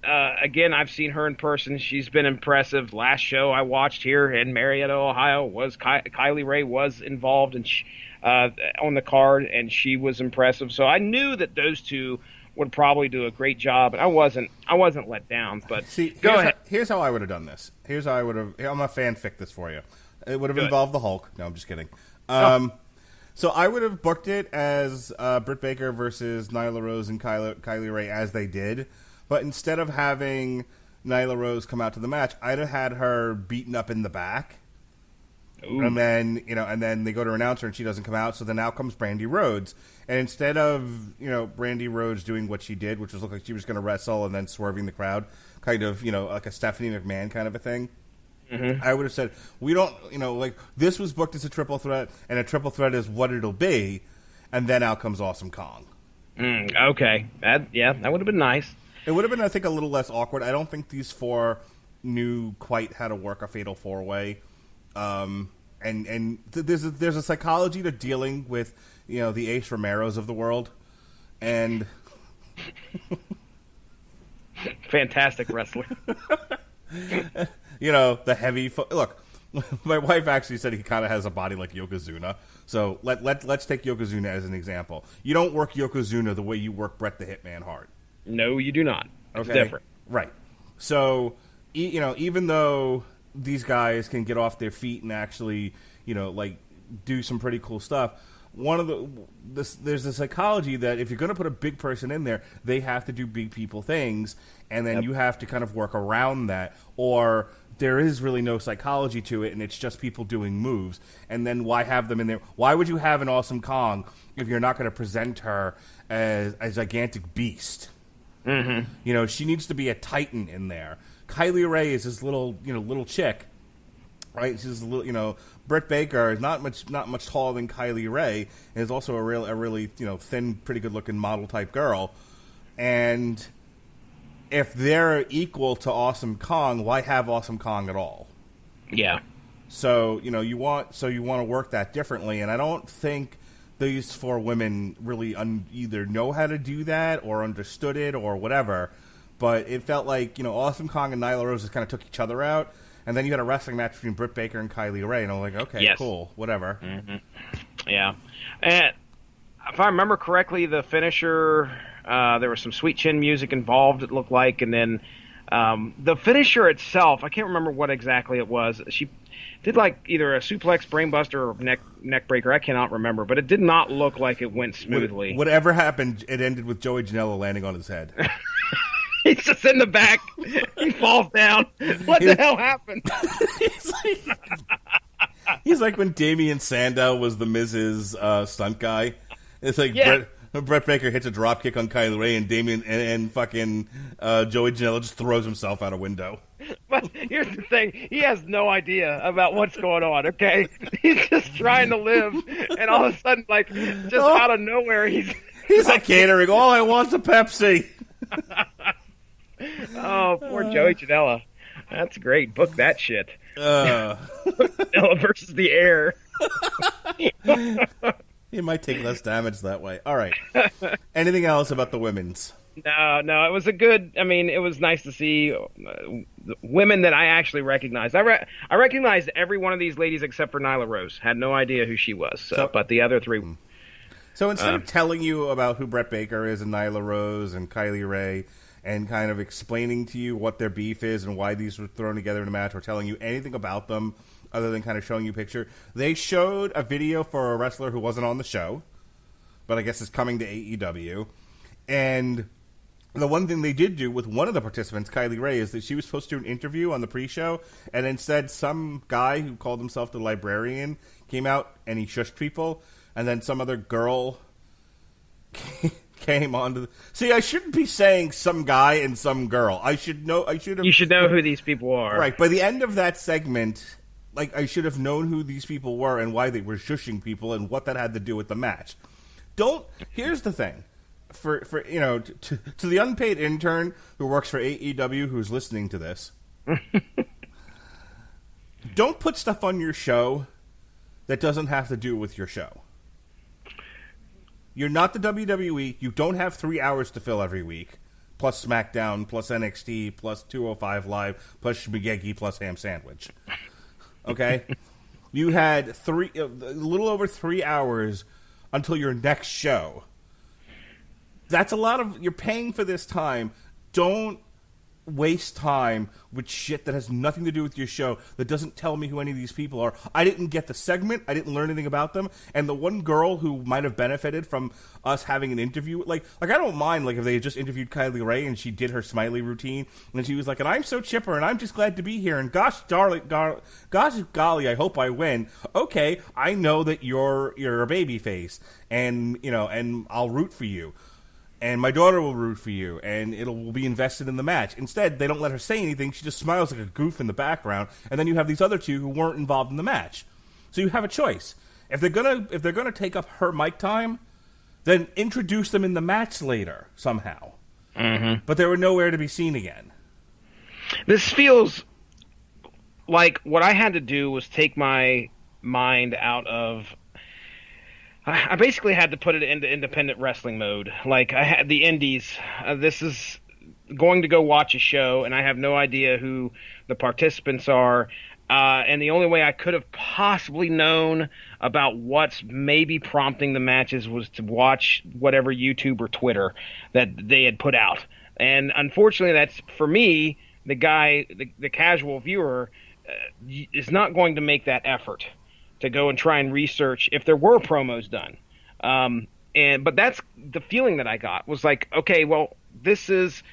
again, I've seen her in person. She's been impressive. Last show I watched here in Marietta, Ohio, was Kylie Ray was involved on the card, and she was impressive. So I knew that those two would probably do a great job, and I wasn't let down. But go ahead. Here's how I would have done this. Here's how I would have. I'm a fanfic this for you. It would have involved the Hulk. No, I'm just kidding. So I would have booked it as Britt Baker versus Nyla Rose and Kylie Ray as they did, but instead of having Nyla Rose come out to the match, I'd have had her beaten up in the back. Ooh. And then they go to announce her and she doesn't come out, so then out comes Brandy Rhodes. And instead of, Brandy Rhodes doing what she did, which was look like she was going to wrestle and then swerving the crowd, kind of, like a Stephanie McMahon kind of a thing, mm-hmm. I would have said, we don't, this was booked as a triple threat, and a triple threat is what it'll be, and then out comes Awesome Kong. Okay. That would have been nice. It would have been, I think, a little less awkward. I don't think these four knew quite how to work a fatal four-way. And there's a psychology to dealing with, the Ace Romeros of the world, and fantastic wrestler. The heavy look. My wife actually said he kind of has a body like Yokozuna. So let's take Yokozuna as an example. You don't work Yokozuna the way you work Bret the Hitman Hart. No, you do not. It's different. Right. So even though these guys can get off their feet and actually, do some pretty cool stuff. There's a psychology that if you're going to put a big person in there, they have to do big people things, and then you have to kind of work around that, or there is really no psychology to it, and it's just people doing moves. And then why have them in there? Why would you have an Awesome Kong if you're not going to present her as a gigantic beast? Mm-hmm. She needs to be a titan in there. Kylie Ray is this little chick, right? She's a little, Britt Baker is not much taller than Kylie Ray, and is also a really thin, pretty good looking model type girl. And if they're equal to Awesome Kong, why have Awesome Kong at all? Yeah. So you want to work that differently, and I don't think these four women really either know how to do that or understood it or whatever. But it felt like, Awesome Kong and Nyla Rose just kind of took each other out. And then you had a wrestling match between Britt Baker and Kylie Ray. And I'm like, okay, cool, whatever. Mm-hmm. Yeah. And if I remember correctly, the finisher, there was some sweet chin music involved, it looked like. And then the finisher itself, I can't remember what exactly it was. did like either a suplex, brainbuster, or neck breaker. I cannot remember, but it did not look like it went smoothly. Whatever happened, it ended with Joey Janela landing on his head. He's just in the back. He falls down. What the hell happened? He's like when Damian Sandow was the Miz's stunt guy. It's like Brett Baker hits a drop kick on Kylie Ray, and Damian and fucking Joey Janela just throws himself out a window. But here's the thing: he has no idea about what's going on. Okay, he's just trying to live, and all of a sudden, like just out of nowhere, he's like catering. All I want's a Pepsi. Oh, poor Joey Janela. That's great. Book that shit. Janela versus the Air. He might take less damage that way. All right. Anything else about the women's? No. It was it was nice to see women that I actually recognized. I recognized every one of these ladies except for Nyla Rose. Had no idea who she was, but the other three. So instead of telling you about who Brett Baker is and Nyla Rose and Kylie Ray and kind of explaining to you what their beef is and why these were thrown together in a match or telling you anything about them other than kind of showing you a picture, they showed a video for a wrestler who wasn't on the show, but I guess is coming to AEW. And the one thing they did do with one of the participants, Kylie Ray, is that she was supposed to do an interview on the pre-show, and instead some guy who called himself the Librarian came out and he shushed people, and then some other girl came on to the... See, I shouldn't be saying some guy and some girl. You should know who these people are. Right. By the end of that segment, like, I should have known who these people were and why they were shushing people and what that had to do with the match. Here's the thing. For to the unpaid intern who works for AEW who's listening to this, don't put stuff on your show that doesn't have to do with your show. You're not the WWE. You don't have 3 hours to fill every week, plus SmackDown, plus NXT, plus 205 Live, plus spaghetti, plus ham sandwich. Okay? You had a little over 3 hours until your next show. That's a lot of... You're paying for this time. Don't waste time with shit that has nothing to do with your show, that doesn't tell me who any of these people are. I didn't get the segment. I didn't learn anything about them. And the one girl who might have benefited from us having an interview... Like I don't mind, like, if they had just interviewed Kylie Ray and she did her smiley routine, and she was like, and I'm so chipper, and I'm just glad to be here, and gosh golly, I hope I win. Okay, I know that you're a baby face, and, and I'll root for you. And my daughter will root for you, and will be invested in the match. Instead, they don't let her say anything. She just smiles like a goof in the background, and then you have these other two who weren't involved in the match. So you have a choice. If they're gonna take up her mic time, then introduce them in the match later somehow. Mm-hmm. But they were nowhere to be seen again. This feels like what I had to do was take my mind out of... I basically had to put it into independent wrestling mode. Like, I had the indies. This is going to go watch a show, and I have no idea who the participants are. And the only way I could have possibly known about what's maybe prompting the matches was to watch whatever YouTube or Twitter that they had put out. And unfortunately, that's, for me, the casual viewer, is not going to make that effort to go and try and research if there were promos done. But that's the feeling that I got, was like, okay, well, this is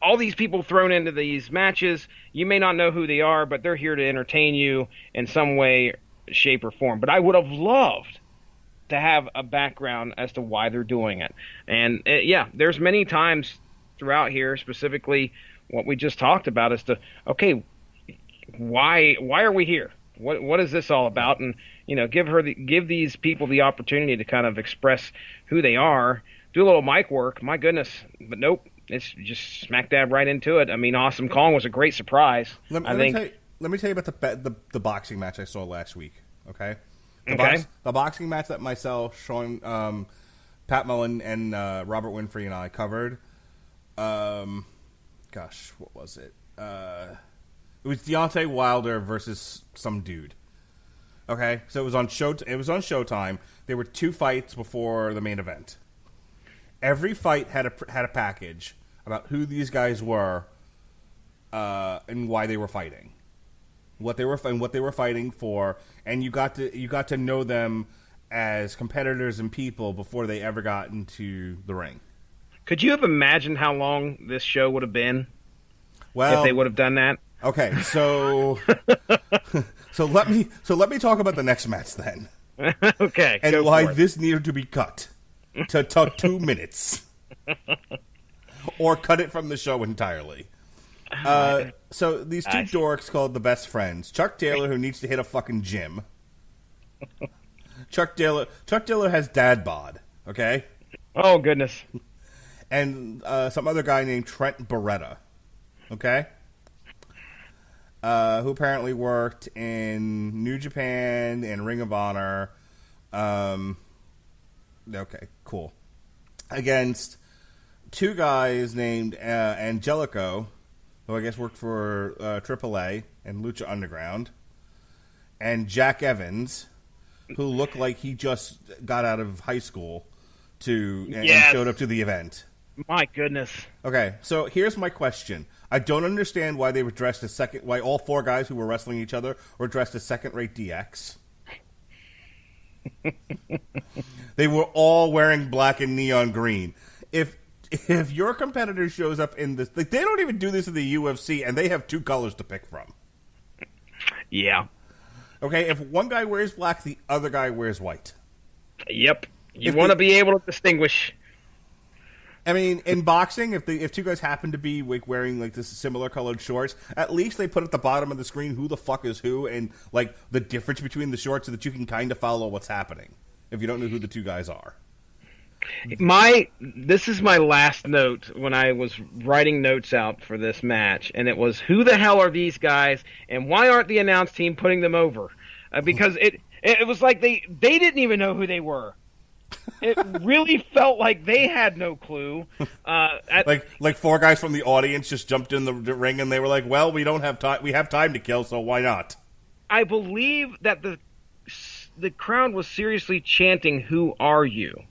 all these people thrown into these matches. You may not know who they are, but they're here to entertain you in some way, shape, or form. But I would have loved to have a background as to why they're doing it. And there's many times throughout here, specifically what we just talked about, as to, okay, why are we here? What is this all about? And, give these people the opportunity to kind of express who they are, do a little mic work. My goodness. But nope, it's just smack dab right into it. I mean, Awesome Kong was a great surprise. Let me tell you about the boxing match I saw last week, okay? The boxing match that myself, Sean, Pat Mullen, and Robert Winfrey and I covered. What was it? It was Deontay Wilder versus some dude. Okay, so it was on Showtime. There were 2 fights before the main event. Every fight had a package about who these guys were and why they were fighting. what they were fighting for, and you got to know them as competitors and people before they ever got into the ring. Could you have imagined how long this show would have been if they would have done that? Okay, so so let me talk about the next match then. Okay, and why this needed to be cut to 2 minutes, or cut it from the show entirely. So these two dorks called the Best Friends. Chuck Taylor, who needs to hit a fucking gym. Chuck Taylor has dad bod. Okay. Oh goodness. And some other guy named Trent Beretta. Okay. Who apparently worked in New Japan and Ring of Honor. Okay, cool. Against two guys named Angelico, who I guess worked for AAA and Lucha Underground, and Jack Evans, who looked like he just got out of high school and showed up to the event. My goodness. Okay, so here's my question. I don't understand why they were dressed as why all four guys who were wrestling each other were dressed as second-rate DX. They were all wearing black and neon green. If your competitor shows up in this, like, they don't even do this in the UFC, and they have two colors to pick from. Yeah. Okay, if one guy wears black, the other guy wears white. Yep. You want to be able to distinguish. I mean, in boxing, if two guys happen to be like wearing like this similar colored shorts, at least they put at the bottom of the screen who the fuck is who and like the difference between the shorts so that you can kind of follow what's happening if you don't know who the two guys are. This is my last note when I was writing notes out for this match, and it was, who the hell are these guys, and why aren't the announce team putting them over? Because it was like they didn't even know who they were. It really felt like they had no clue. Like four guys from the audience just jumped in the ring and they were like, "Well, we don't have time. We have time to kill, so why not?" I believe that the crowd was seriously chanting, "Who are you?"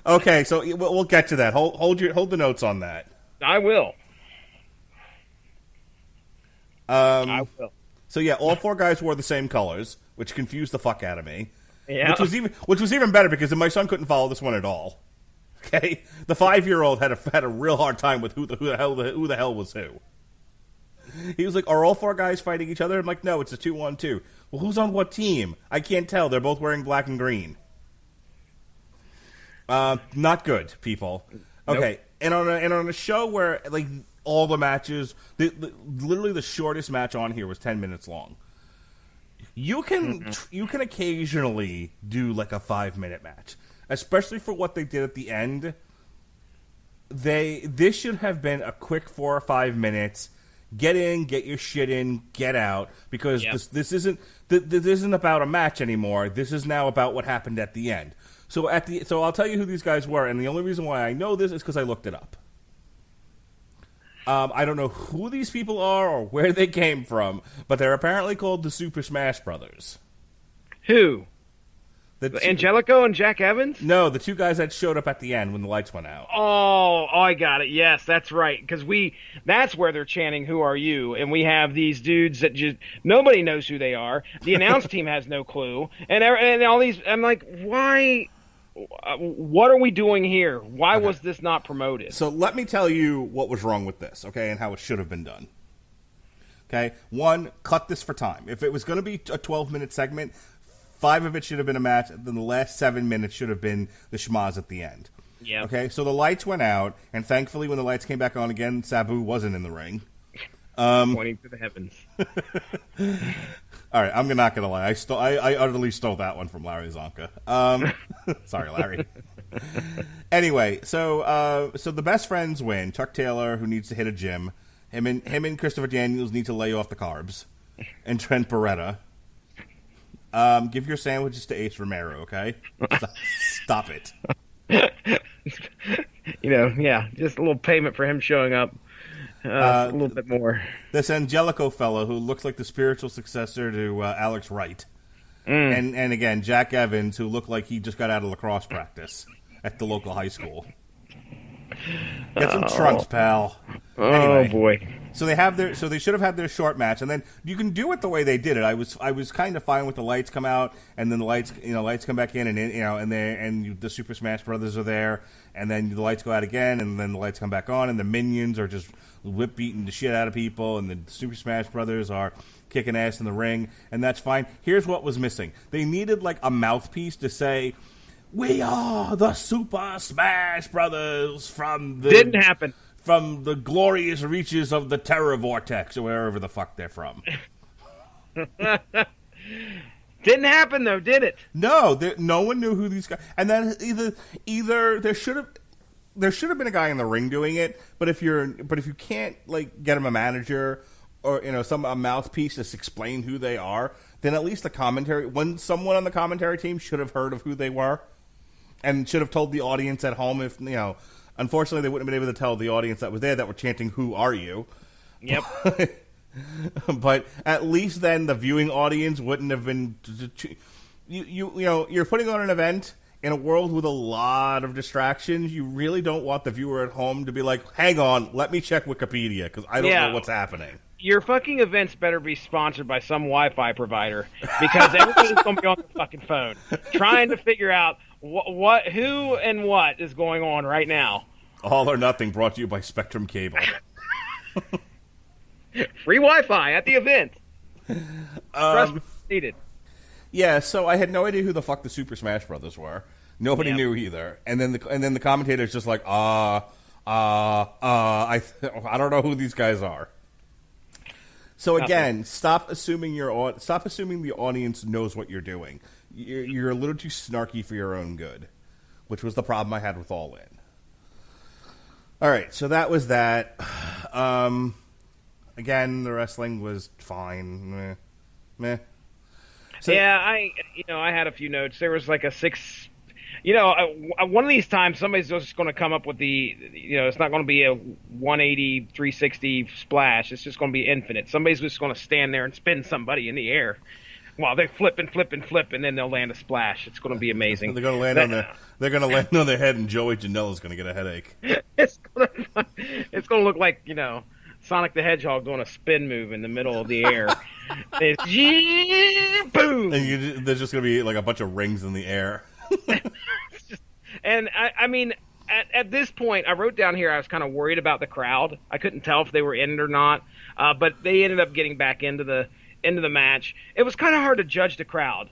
Okay. So we'll get to that. Hold the notes on that. I will. I will. So yeah, all four guys wore the same colors, which confused the fuck out of me. Yeah. Which was even better because my son couldn't follow this one at all. Okay, the 5-year-old had a real hard time with who the hell was who. He was like, "Are all four guys fighting each other?" I'm like, "No, it's a 2-on-2." Well, who's on what team? I can't tell. They're both wearing black and green. Not good, people. Okay, nope. and on a show where like all the matches, literally the shortest match on here was 10 minutes long. You can occasionally do like a 5-minute match, especially for what they did at the end. This should have been a quick 4 or 5 minutes. Get in, get your shit in, get out, because this isn't about a match anymore. This is now about what happened at the end. So I'll tell you who these guys were, and the only reason why I know this is because I looked it up. I don't know who these people are or where they came from, but they're apparently called the Super Smash Brothers. Who? Angelico and Jack Evans? No, the two guys that showed up at the end when the lights went out. Oh, I got it. Yes, that's right. Because that's where they're chanting, "Who are you?" And we have these dudes that just, nobody knows who they are. The announce team has no clue. And all these, I'm like, why? What are we doing here? Why was this not promoted? So let me tell you what was wrong with this, okay, and how it should have been done. Okay, one, cut this for time. If it was going to be a 12-minute segment, 5 of it should have been a match, and then the last 7 minutes should have been the schmaz at the end. Yeah. Okay, so the lights went out, and thankfully when the lights came back on again, Sabu wasn't in the ring. Pointing to the heavens. All right, I'm not gonna lie. I utterly stole that one from Larry Zonka. Sorry, Larry. Anyway, so the Best Friends win. Chuck Taylor, who needs to hit a gym, him and Christopher Daniels need to lay off the carbs, and Trent Beretta. Give your sandwiches to Ace Romero, okay? Stop it. Just a little payment for him showing up. A little bit more. This Angelico fellow who looks like the spiritual successor to Alex Wright. And again, Jack Evans, who looked like he just got out of lacrosse practice at the local high school. Get some trunks, pal. Oh Anyway. boy. So they should have had their short match, and then you can do it the way they did it. I was kind of fine with the lights come out, and then the lights come back in, and the Super Smash Brothers are there, and then the lights go out again, and then the lights come back on, and the minions are just whip beating the shit out of people, and the Super Smash Brothers are kicking ass in the ring, and that's fine. Here's what was missing: they needed like a mouthpiece to say, "We are the Super Smash Brothers from the..." Didn't happen. From the glorious reaches of the Terror Vortex, or wherever the fuck they're from. Didn't happen though, did it? No, no one knew who these guys. And then either there should have been a guy in the ring doing it. But if you can't like get him a manager or a mouthpiece to explain who they are, then at least someone on the commentary team should have heard of who they were, and should have told the audience at home if. Unfortunately, they wouldn't have been able to tell the audience that was there that were chanting, "Who are you?" Yep. But at least then the viewing audience wouldn't have been. You're putting on an event in a world with a lot of distractions. You really don't want the viewer at home to be like, "Hang on, let me check Wikipedia because I don't know what's happening." Your fucking events better be sponsored by some Wi-Fi provider, because everybody's going to be on the fucking phone trying to figure out who and what is going on right now. All or Nothing brought to you by Spectrum Cable. Free Wi-Fi at the event. Needed. Yeah, so I had no idea who the fuck the Super Smash Brothers were. Nobody knew either. And then the commentator's just like, I don't know who these guys are. So again, stop assuming the audience knows what you're doing. You're a little too snarky for your own good, which was the problem I had with All In. All right, so that was that. Again, the wrestling was fine. Meh. So, yeah, I had a few notes. There was like a 6. One of these times somebody's just going to come up with it's not going to be a 180, 360 splash. It's just going to be infinite. Somebody's just going to stand there and spin somebody in the air while they flip, and then they'll land a splash. It's going to be amazing. They're going to land on their head, and Joey Janela's going to get a headache. It's going to look like, Sonic the Hedgehog doing a spin move in the middle of the air. It's boom! And there's just going to be like a bunch of rings in the air. And I mean, at this point, I wrote down here I was kind of worried about the crowd. I couldn't tell if they were in it or not, but they ended up getting back into the match. It was kind of hard to judge the crowd,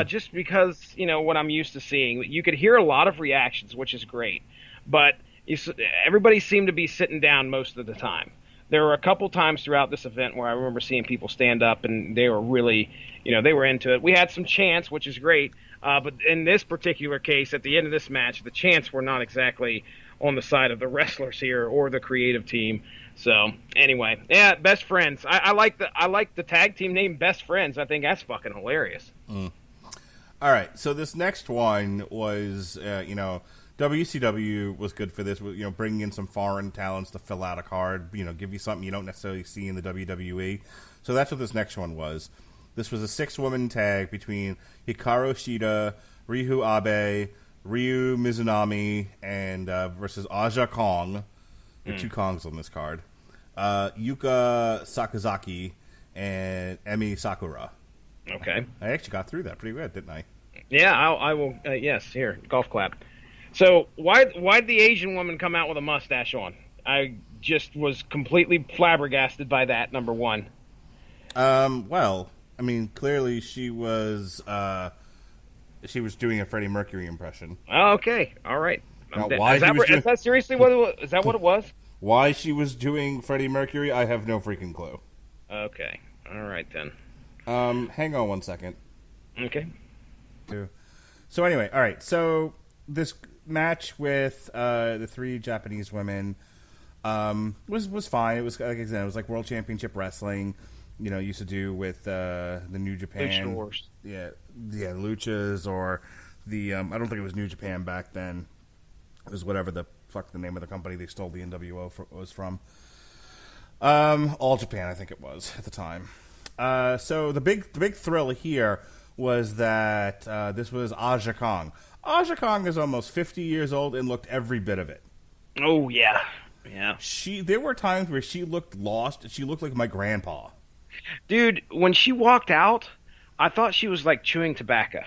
just because what I'm used to seeing. You could hear a lot of reactions, which is great, but everybody seemed to be sitting down most of the time. There were a couple times throughout this event where I remember seeing people stand up, and they were really, they were into it. We had some chants, which is great. But in this particular case, at the end of this match, the chants were not exactly on the side of the wrestlers here or the creative team. So anyway, yeah, Best Friends. I like the tag team name Best Friends. I think that's fucking hilarious. All right, so this next one was, WCW was good for this, bringing in some foreign talents to fill out a card, give you something you don't necessarily see in the WWE. So that's what this next one was. This was a 6-woman tag between Hikaru Shida, Ryu Abe, Ryu Mizunami, and versus Aja Kong. There are 2 Kongs on this card. Yuka Sakazaki and Emi Sakura. Okay. I actually got through that pretty good, didn't I? Yeah, I will. Yes, here, golf clap. So why'd the Asian woman come out with a mustache on? I just was completely flabbergasted by that, number one. Well, I mean, clearly she was doing a Freddie Mercury impression. Oh, okay, all right. Now, Is that seriously what it was? Is that what it was? Why she was doing Freddie Mercury, I have no freaking clue. Okay, all right then. Hang on one second. Okay. So anyway, all right. So this match with the 3 Japanese women was fine. It was, like I said, it was like World Championship Wrestling. Used to do with the New Japan. Lucha Wars. Yeah, Luchas, or the I don't think it was New Japan back then. It was whatever the fuck the name of the company they stole the NWO was from. All Japan, I think it was at the time. So the big thrill here was that this was Aja Kong. Aja Kong is almost 50 years old and looked every bit of it. Oh yeah, Yeah. There were times where she looked lost. She looked like my grandpa. Dude, when she walked out, I thought she was like chewing tobacco.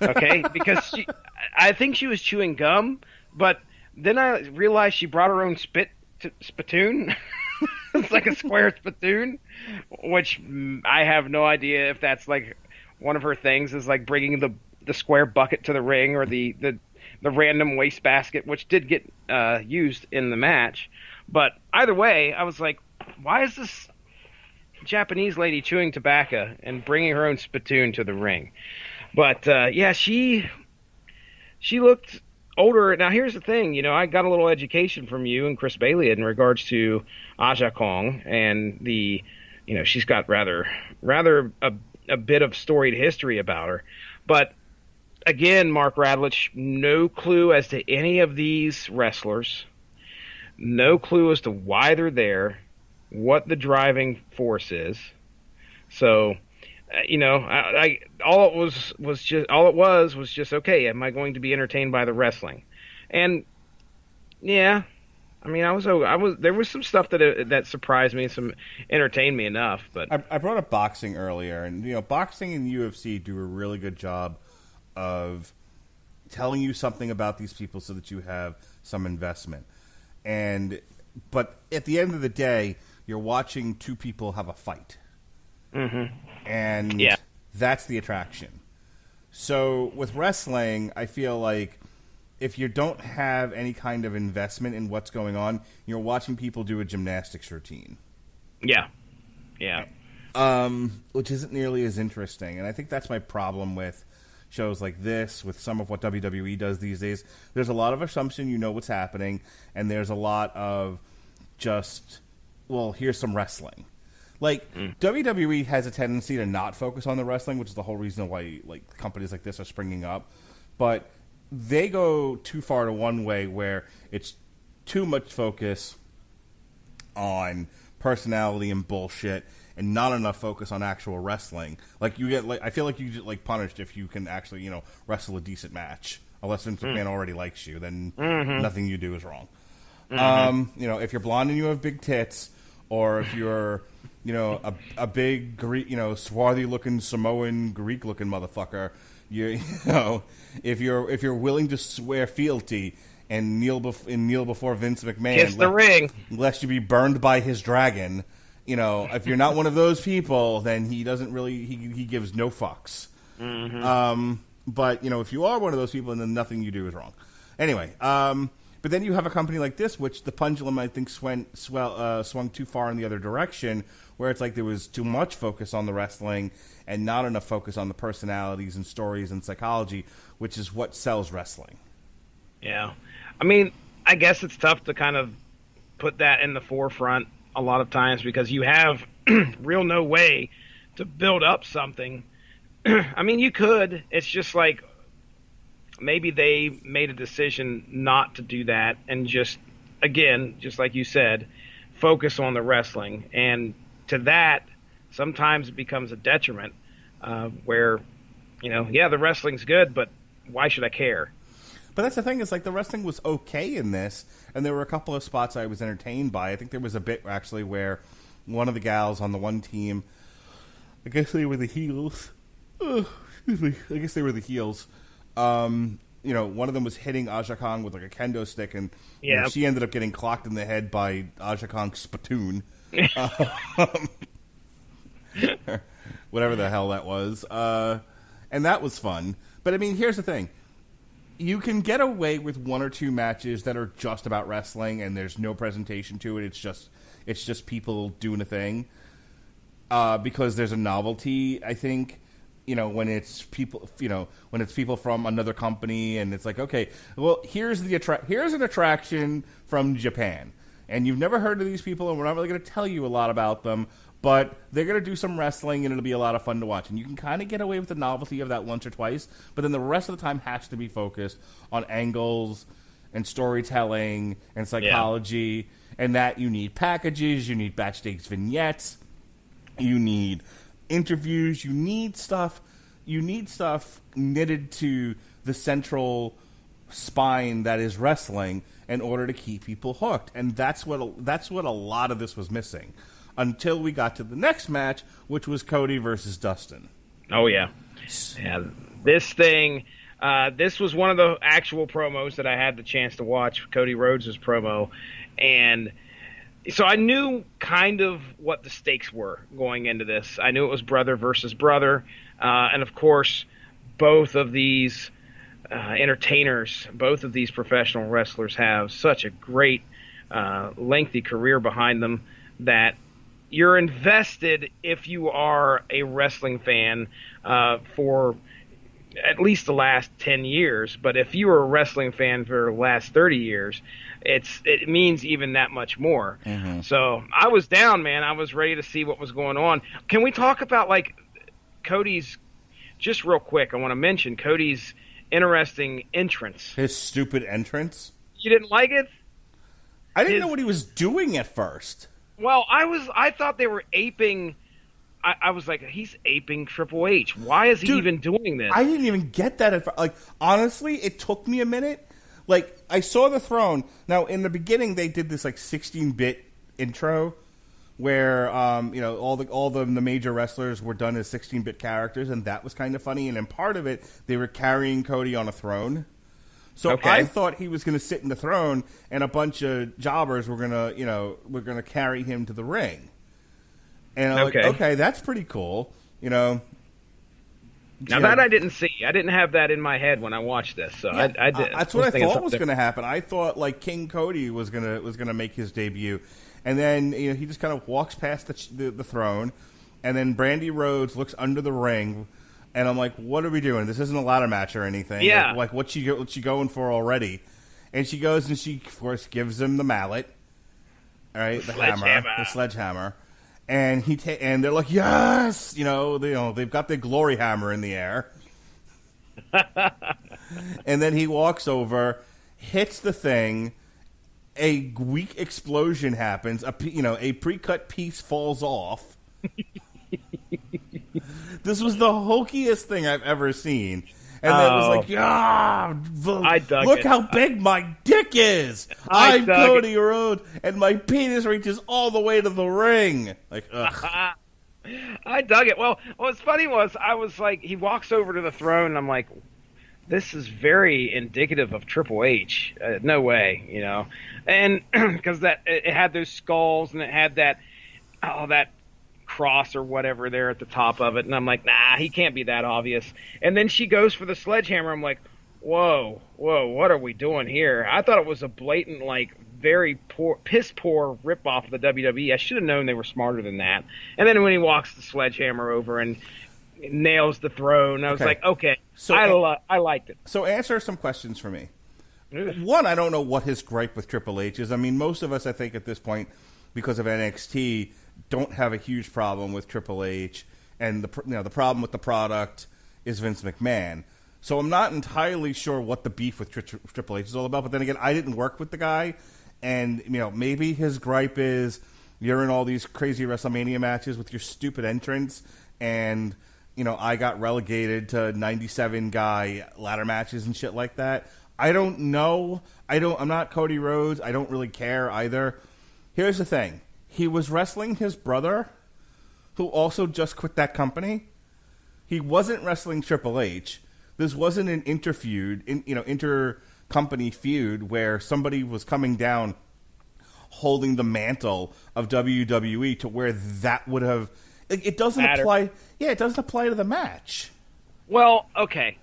Okay? Because I think she was chewing gum, but then I realized she brought her own spittoon. It's like a square spittoon, which I have no idea if that's like one of her things, is like bringing the square bucket to the ring, or the random wastebasket, which did get used in the match. But either way, I was like, why is this Japanese lady chewing tobacco and bringing her own spittoon to the ring? But yeah, she looked older. Now here's the thing, I got a little education from you and Chris Bailey in regards to Aja Kong, and she's got rather a bit of storied history about her. But again, Mark Radlich, no clue as to any of these wrestlers, no clue as to why they're there, what the driving force is. So, all it was just okay. Am I going to be entertained by the wrestling? And yeah, I mean, there was some stuff that surprised me, some entertained me enough. But I brought up boxing earlier, and boxing and UFC do a really good job of telling you something about these people so that you have some investment. But at the end of the day, you're watching two people have a fight. Mm-hmm. And that's the attraction. So with wrestling, I feel like if you don't have any kind of investment in what's going on, you're watching people do a gymnastics routine. Yeah. Which isn't nearly as interesting. And I think that's my problem with shows like this, with some of what WWE does these days. There's a lot of assumption you know what's happening, and there's a lot of just, well, here's some wrestling. Like, WWE has a tendency to not focus on the wrestling, which is the whole reason why companies like this are springing up. But they go too far to one way where it's too much focus on personality and bullshit, and not enough focus on actual wrestling. Like, I feel like you get punished if you can actually wrestle a decent match. Unless Vince McMahon already likes you, then nothing you do is wrong. If you're blonde and you have big tits, or if you're a big Greek, swarthy looking Samoan Greek looking motherfucker, if you're willing to swear fealty and kneel before Vince McMahon, kiss the ring, lest you be burned by his dragon. If you're not one of those people, then he doesn't really, he gives no fucks. But, if you are one of those people, then nothing you do is wrong. Anyway, but then you have a company like this, which the pendulum, I think, swung too far in the other direction, where it's like there was too much focus on the wrestling and not enough focus on the personalities and stories and psychology, which is what sells wrestling. Yeah. I mean, I guess it's tough to kind of put that in the forefront a lot of times, because you have real no way to build up something. I mean, you could. It's just like maybe they made a decision not to do that and just, again, just like you said, focus on the wrestling. And to that, sometimes it becomes a detriment where, the wrestling's good, but why should I care? But that's the thing, is like the wrestling was okay in this, and there were a couple of spots I was entertained by. I think there was a bit, actually, where one of the gals on the one team, I guess they were the heels. Excuse me. I guess they were the heels. One of them was hitting Aja Kong with like a kendo stick, and she ended up getting clocked in the head by Aja Kong's spittoon. Whatever the hell that was. And that was fun. But I mean, here's the thing. You can get away with one or two matches that are just about wrestling and there's no presentation to it. It's just people doing a thing. Because there's a novelty, I think. When it's people, from another company, and it's like, okay, well, here's an attraction from Japan, and you've never heard of these people, and we're not really going to tell you a lot about them, but they're going to do some wrestling, and it'll be a lot of fun to watch. And you can kind of get away with the novelty of that once or twice, but then the rest of the time has to be focused on angles and storytelling and psychology, and that you need packages, you need backstage vignettes, you need interviews, you need stuff knitted to the central spine that is wrestling, in order to keep people hooked. And that's what a lot of this was missing. Until we got to the next match, which was Cody versus Dustin. Oh, yeah. Yeah, this thing, this was one of the actual promos that I had the chance to watch, Cody Rhodes' promo. And so I knew kind of what the stakes were going into this. I knew it was brother versus brother. And, of course, both of these entertainers, both of these professional wrestlers have such a great, lengthy career behind them that you're invested if you are a wrestling fan for at least the last 10 years. But if you were a wrestling fan for the last 30 years, it means even that much more. Mm-hmm. So I was down, man. I was ready to see what was going on. Can we talk about, like, Cody's, just real quick, I want to mention Cody's interesting entrance. His stupid entrance? You didn't like it? I didn't know what he was doing at first. Well, I thought they were aping. I was like, he's aping Triple H. Why is he even doing this? I didn't even get that at first. Like, honestly, it took me a minute. Like, I saw the throne. Now, in the beginning, they did this like 16-bit intro where all the major wrestlers were done as 16-bit characters, and that was kind of funny. And in part of it, they were carrying Cody on a throne. So okay. I thought he was going to sit in the throne, and a bunch of jobbers were going to carry him to the ring. And I'm like, okay, that's pretty cool, Now that I didn't see. I didn't have that in my head when I watched this. So yeah, I did. That's what I thought was going to happen. I thought like King Cody was gonna make his debut, and then he just kind of walks past the throne, and then Brandy Rhodes looks under the ring. And I'm like, what are we doing? This isn't a ladder match or anything. Yeah. Like what's she going for already? And she goes and she, of course, gives him the mallet. All right, the hammer, the sledgehammer. And and they're like, yes! They've got their glory hammer in the air. And then he walks over, hits the thing. A weak explosion happens. A pre-cut piece falls off. This was the hokiest thing I've ever seen. And then it was like, look how big my dick is. I'm Cody Rhodes, and my penis reaches all the way to the ring. Like, ugh. I dug it. Well, what's funny was I was like, he walks over to the throne, and I'm like, this is very indicative of Triple H. No way, And because it had those skulls, and it had that cross or whatever there at the top of it, and I'm like, nah, he can't be that obvious. And then she goes for the sledgehammer. I'm like, whoa, what are we doing here? I thought it was a blatant, like, very piss poor rip off of the WWE. I should have known they were smarter than that. And then when he walks the sledgehammer over and nails the throne, I was like, okay, so I liked it. So answer some questions for me. One, I don't know what his gripe with Triple H is. I mean, most of us, I think, at this point, because of NXT, don't have a huge problem with Triple H, and the problem with the product is Vince McMahon. So I'm not entirely sure what the beef with Triple H is all about. But then again, I didn't work with the guy, and maybe his gripe is you're in all these crazy WrestleMania matches with your stupid entrance, and I got relegated to 97 guy ladder matches and shit like that. I don't know. I'm not Cody Rhodes. I don't really care either. Here's the thing. He was wrestling his brother, who also just quit that company. He wasn't wrestling Triple H. This wasn't an inter-company feud where somebody was coming down holding the mantle of WWE to where that would have... It doesn't apply... Yeah, it doesn't apply to the match. Well, okay.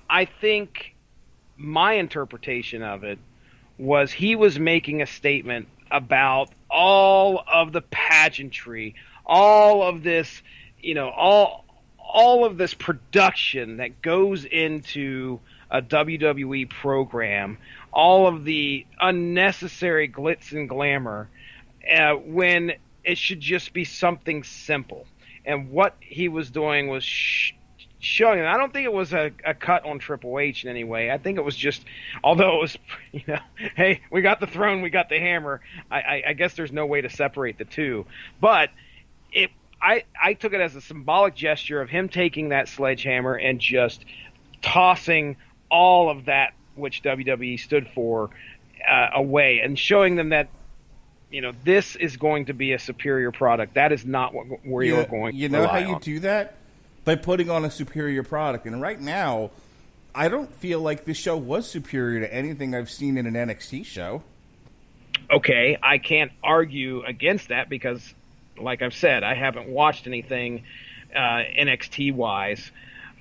I think my interpretation of it was he was making a statement about all of the pageantry, all of this, all of this production that goes into a WWE program, all of the unnecessary glitz and glamour, when it should just be something simple. And what he was doing was showing, and I don't think it was a cut on Triple H in any way. I think it was just, although it was, hey, we got the throne, we got the hammer. I guess there's no way to separate the two. But I took it as a symbolic gesture of him taking that sledgehammer and just tossing all of that which WWE stood for away and showing them that, this is going to be a superior product. That is not where you're going to rely how you on. do that? By putting on a superior product. And right now, I don't feel like this show was superior to anything I've seen in an NXT show. Okay, I can't argue against that because, like I've said, I haven't watched anything NXT-wise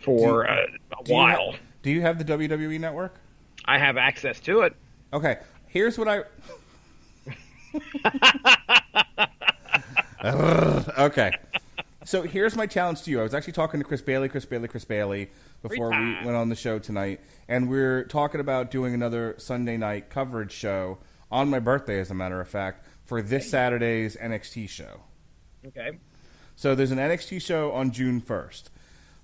for a while. Do you have the WWE Network? I have access to it. Okay, here's what I... Okay. So here's my challenge to you. I was actually talking to Chris Bailey before we went on the show tonight, and we're talking about doing another Sunday night coverage show on my birthday, as a matter of fact, for this Saturday's NXT show. Okay. So there's an NXT show on June 1st.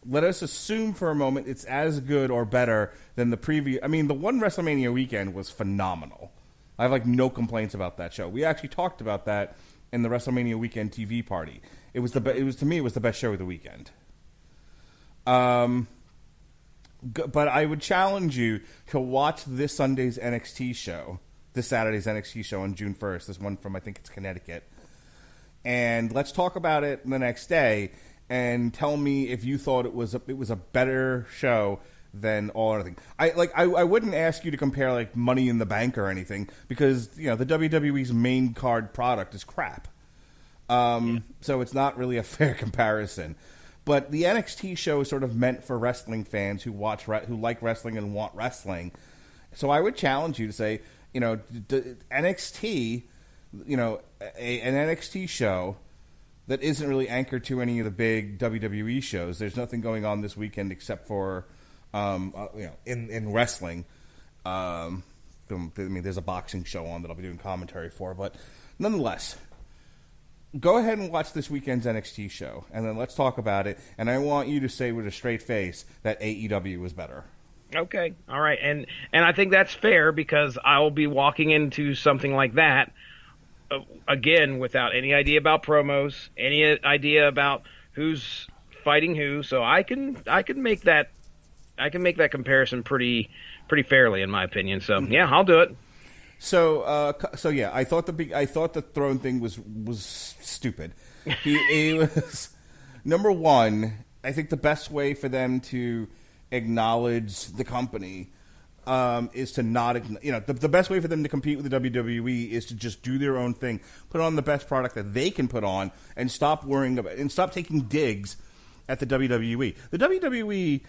Let us assume for a moment it's as good or better than the previous. I mean, the one WrestleMania weekend was phenomenal. I have no complaints about that show. We actually talked about that in the WrestleMania weekend TV party. It was to me it was the best show of the weekend. But I would challenge you to watch this Saturday's NXT show on June 1st. This one from, I think it's Connecticut. And let's talk about it the next day and tell me if you thought it was a better show than all other things. I wouldn't ask you to compare Money in the Bank or anything because the WWE's main card product is crap. So it's not really a fair comparison. But the NXT show is sort of meant for wrestling fans who like wrestling and want wrestling. So I would challenge you to say, NXT, an NXT show that isn't really anchored to any of the big WWE shows. There's nothing going on this weekend except for, in wrestling. There's a boxing show on that I'll be doing commentary for, but nonetheless, go ahead and watch this weekend's NXT show, and then let's talk about it. And I want you to say with a straight face that AEW was better. Okay, all right, and I think that's fair because I will be walking into something like that again without any idea about promos, any idea about who's fighting who. So I can make that comparison pretty fairly in my opinion. So yeah, I'll do it. So yeah, I thought the throne thing was stupid. He was number one. I think the best way for them to acknowledge the company is to not, the best way for them to compete with the WWE is to just do their own thing, put on the best product that they can put on, and stop worrying about and stop taking digs at the WWE. The WWE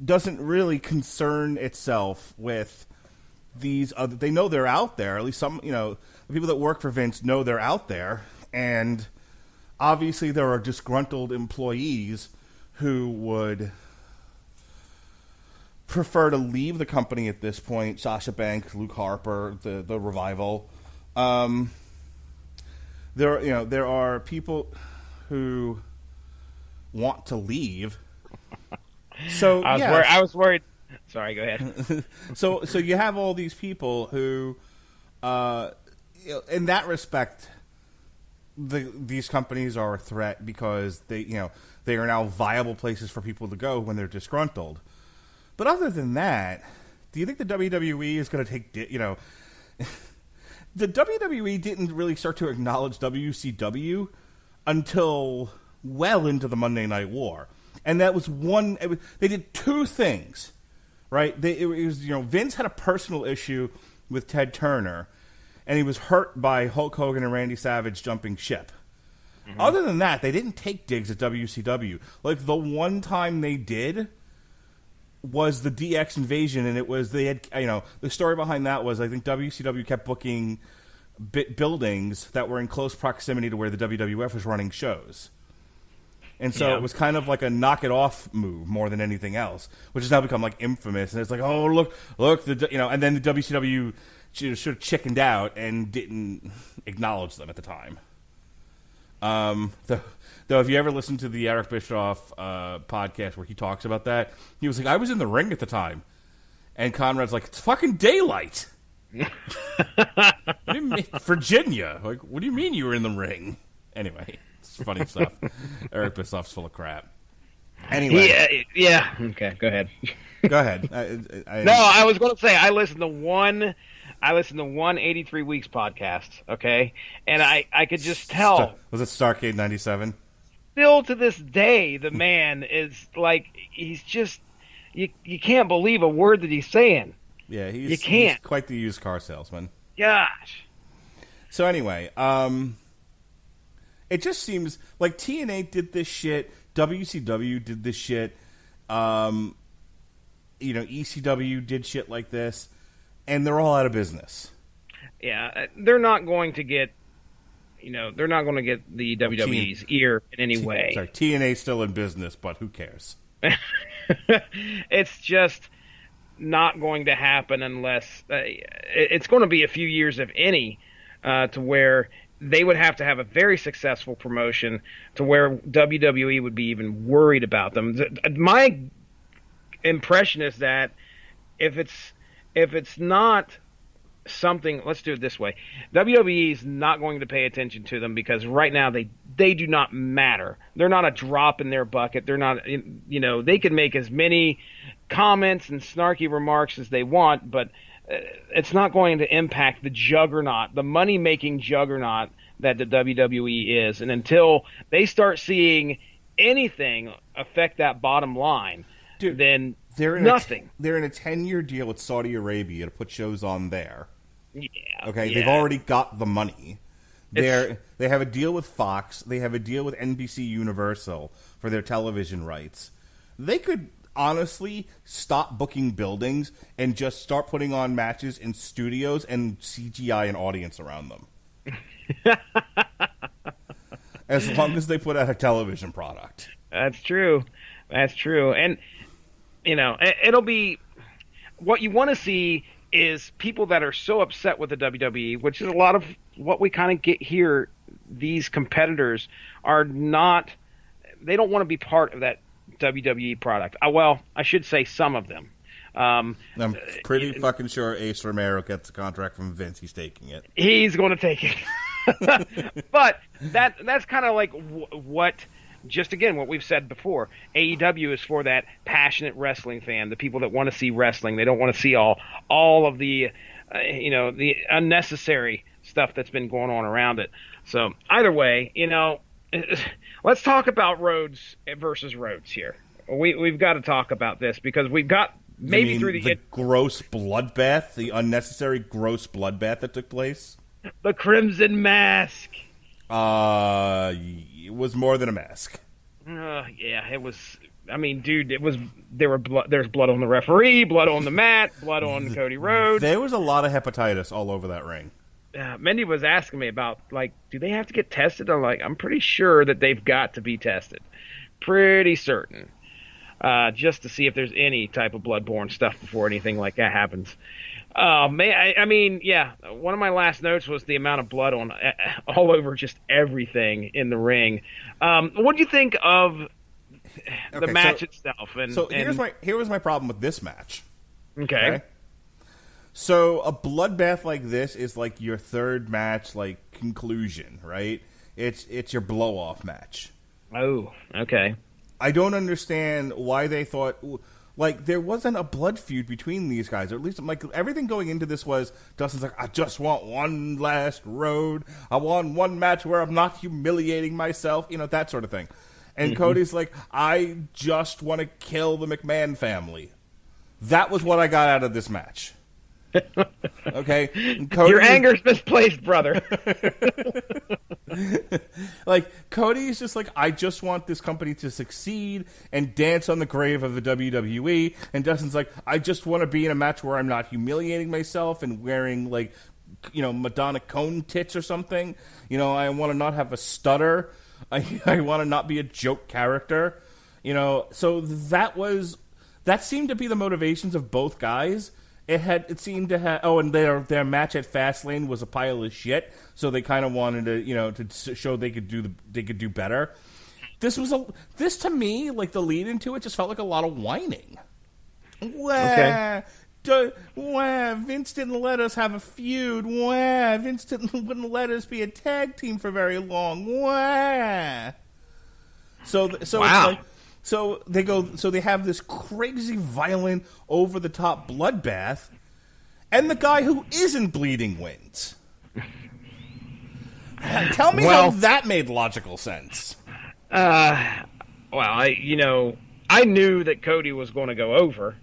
doesn't really concern itself with these other. They know they're out there. At least some, the people that work for Vince know they're out there, and obviously there are disgruntled employees who would prefer to leave the company at this point. Sasha Banks, Luke Harper, the Revival. There are people who want to leave. So I was worried. Sorry, go ahead. So you have all these people who, in that respect, these companies are a threat because they are now viable places for people to go when they're disgruntled. But other than that, do you think the WWE is going to take? The WWE didn't really start to acknowledge WCW until well into the Monday Night War, and that was one. They did two things, right? Vince had a personal issue with Ted Turner, and he was hurt by Hulk Hogan and Randy Savage jumping ship. Mm-hmm. Other than that, they didn't take digs at WCW. The one time they did was the DX invasion, and it was the story behind that was I think WCW kept booking buildings that were in close proximity to where the WWF was running shows, and so it was kind of like a knock it off move more than anything else, which has now become infamous. And it's oh look, and then the WCW sort of chickened out and didn't acknowledge them at the time. Though, if you ever listen to the Eric Bischoff podcast where he talks about that, he was I was in the ring at the time, and Conrad's it's fucking daylight. Virginia, what do you mean you were in the ring? Anyway, it's funny stuff. Eric Bischoff's full of crap. Anyway. Yeah. Okay, go ahead. Go ahead. No, I was going to say I listened to one 83 Weeks podcast, okay? And I could just tell. Was it Starcade 97? Still to this day, the man is like, he's just, you can't believe a word that he's saying. Yeah, you can't. He's quite the used car salesman. Gosh. So anyway, it just seems like TNA did this shit, WCW did this shit, ECW did shit like this, and they're all out of business. Yeah, they're not going to get, they're not going to get the WWE's ear in any way. Sorry, TNA's still in business, but who cares? It's just not going to happen unless it's going to be a few years, if any, to where they would have to have a very successful promotion to where WWE would be even worried about them. My impression is that if it's not something, let's do it this way, WWE is not going to pay attention to them because right now they do not matter. They're not a drop in their bucket. They're not, they can make as many comments and snarky remarks as they want, but it's not going to impact the juggernaut, the money-making juggernaut that the WWE is. And until they start seeing anything affect that bottom line, dude, then they're in nothing. They're in a 10-year deal with Saudi Arabia to put shows on there. Yeah. Okay, yeah. They've already got the money. They have a deal with Fox. They have a deal with NBC Universal for their television rights. They could honestly stop booking buildings and just start putting on matches in studios and CGI an audience around them. As long as they put out a television product. That's true. And, it'll be what you want to see is people that are so upset with the WWE, which is a lot of what we kind of get here. These competitors are not, they don't want to be part of that WWE product. I should say some of them. I'm pretty fucking sure Ace Romero gets a contract from Vince. He's taking it. He's going to take it. But that's kind of like what, just again, what we've said before. AEW is for that passionate wrestling fan, the people that want to see wrestling. They don't want to see all of the, the unnecessary stuff that's been going on around it. So either way, let's talk about Rhodes versus Rhodes here. We've got to talk about this because we've got maybe through the gross bloodbath, the unnecessary gross bloodbath that took place. The Crimson Mask. It was more than a mask. Yeah, it was. I mean, dude, it was. There's blood on the referee, blood on the mat, blood on Cody Rhodes. There was a lot of hepatitis all over that ring. Mindy was asking me about, like, do they have to get tested? I'm like, I'm pretty sure that they've got to be tested. Pretty certain. Just to see if there's any type of bloodborne stuff before anything like that happens. I mean, yeah, one of my last notes was the amount of blood on all over just everything in the ring. What do you think of the match itself? Here was my problem with this match. Okay. So a bloodbath like this is like your third match, like conclusion, right? It's your blow-off match. Oh, okay. I don't understand why they thought, like, there wasn't a blood feud between these guys. Or at least, like, everything going into this was, Dustin's like, I just want one last road. I want one match where I'm not humiliating myself, that sort of thing. And Cody's like, I just want to kill the McMahon family. That was what I got out of this match. Okay, your anger's misplaced, brother. Like, Cody's just like, I just want this company to succeed and dance on the grave of the WWE. And Dustin's like, I just want to be in a match where I'm not humiliating myself and wearing, like, Madonna cone tits or something. I want to not have a stutter. I want to not be a joke character. So that seemed to be the motivations of both guys. It seemed to have. Oh, and their match at Fastlane was a pile of shit. So they kind of wanted to, to show they could do better. This to me, like, the lead into it just felt like a lot of whining. Okay. Vince didn't let us have a feud. Vince wouldn't let us be a tag team for very long. So wow. So they have this crazy, violent, over-the-top bloodbath, and the guy who isn't bleeding wins. Tell me how that made logical sense. I knew that Cody was going to go over.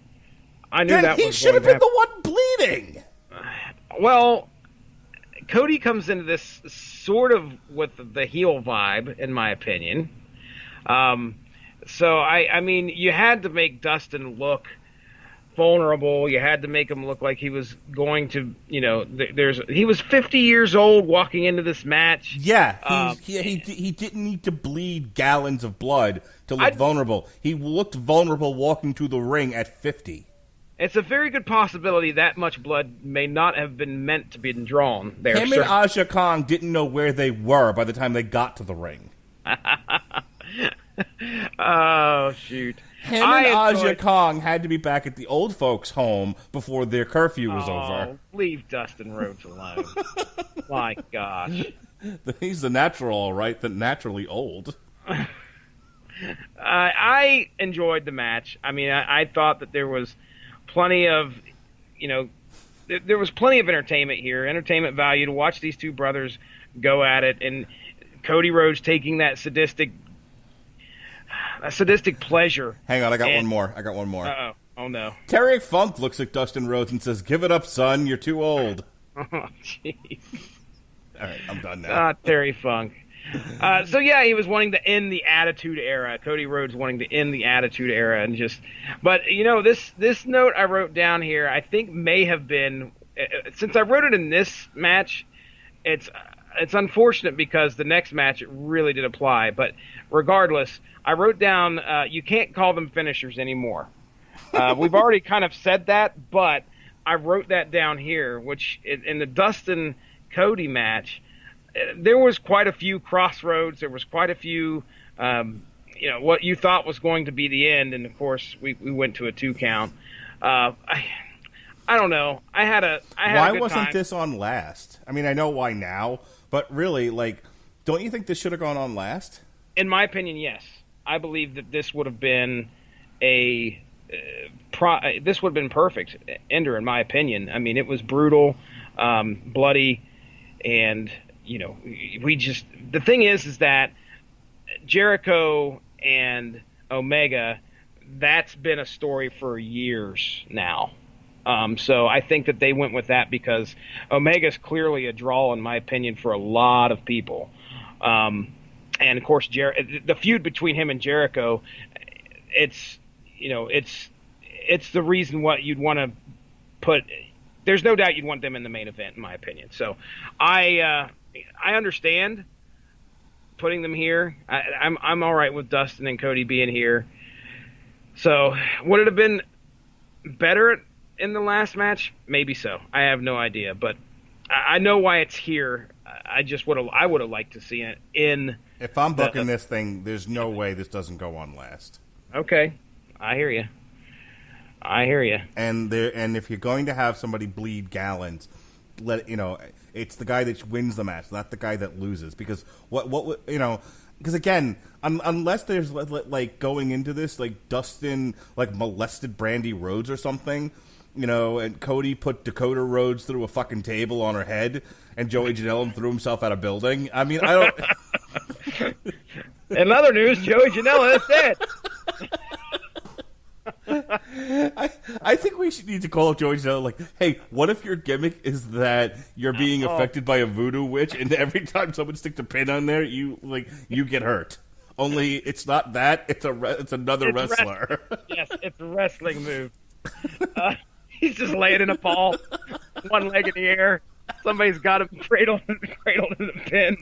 I knew that he should have been the one bleeding. Well, Cody comes into this sort of with the heel vibe, in my opinion. So I mean, you had to make Dustin look vulnerable. You had to make him look like he was going to, he was 50 years old walking into this match. Yeah, he didn't need to bleed gallons of blood to look vulnerable. He looked vulnerable walking to the ring at 50. It's a very good possibility that much blood may not have been meant to be drawn there. Him and Aja Kong didn't know where they were by the time they got to the ring. Oh, shoot. Him and Aja Kong had to be back at the old folks' home before their curfew was over. Leave Dustin Rhodes alone. My gosh. He's the natural, all right, the naturally old. I enjoyed the match. I mean, I thought that there was plenty of, there was plenty of entertainment here, entertainment value to watch these two brothers go at it, and Cody Rhodes taking that sadistic pleasure. Hang on, I got one more. Uh-oh. Oh, no. Terry Funk looks at Dustin Rhodes and says, "Give it up, son. You're too old." Oh, jeez. All right, I'm done now. Terry Funk. He was wanting to end the Attitude Era. Cody Rhodes wanting to end the Attitude Era, and but this note I wrote down here, I think may have been, since I wrote it in this match, it's unfortunate because the next match it really did apply. But regardless, I wrote down you can't call them finishers anymore. We've already kind of said that, but I wrote that down here, which in the Dustin Cody match, there was quite a few crossroads. There was quite a few, what you thought was going to be the end, and of course we went to a 2 count. I don't know. Why wasn't this on last? I mean, I know why now, but really, don't you think this should have gone on last? In my opinion, yes. I believe that this would have been this would have been perfect ender, in my opinion. I mean, it was brutal, bloody, and the thing is that Jericho and Omega, that's been a story for years now. So I think that they went with that because Omega's clearly a draw, in my opinion, for a lot of people. And of course, the feud between him and Jericho, it's the reason what you'd want to put. There's no doubt you'd want them in the main event, in my opinion. So I understand putting them here. I'm all right with Dustin and Cody being here. So would it have been better in the last match? Maybe so. I have no idea, but I know why it's here. I would have liked to see it in. If I'm booking this thing, there's no way this doesn't go on last. Okay, I hear you. And if you're going to have somebody bleed gallons, it's the guy that wins the match, not the guy that loses. Because because again, unless there's going into this Dustin molested Brandy Rhodes or something, and Cody put Dakota Rhodes through a fucking table on her head, and Joey Janela threw himself out of building. I mean, I don't. In other news, Joey Janela is dead. I think we should need to call up Joey Janela hey, what if your gimmick is that you're being affected by a voodoo witch, and every time someone sticks a pin on there, you get hurt? Only it's not that; it's another wrestler. Yes, it's a wrestling move. He's just laying in a ball, one leg in the air. Somebody's got him cradled in the pin.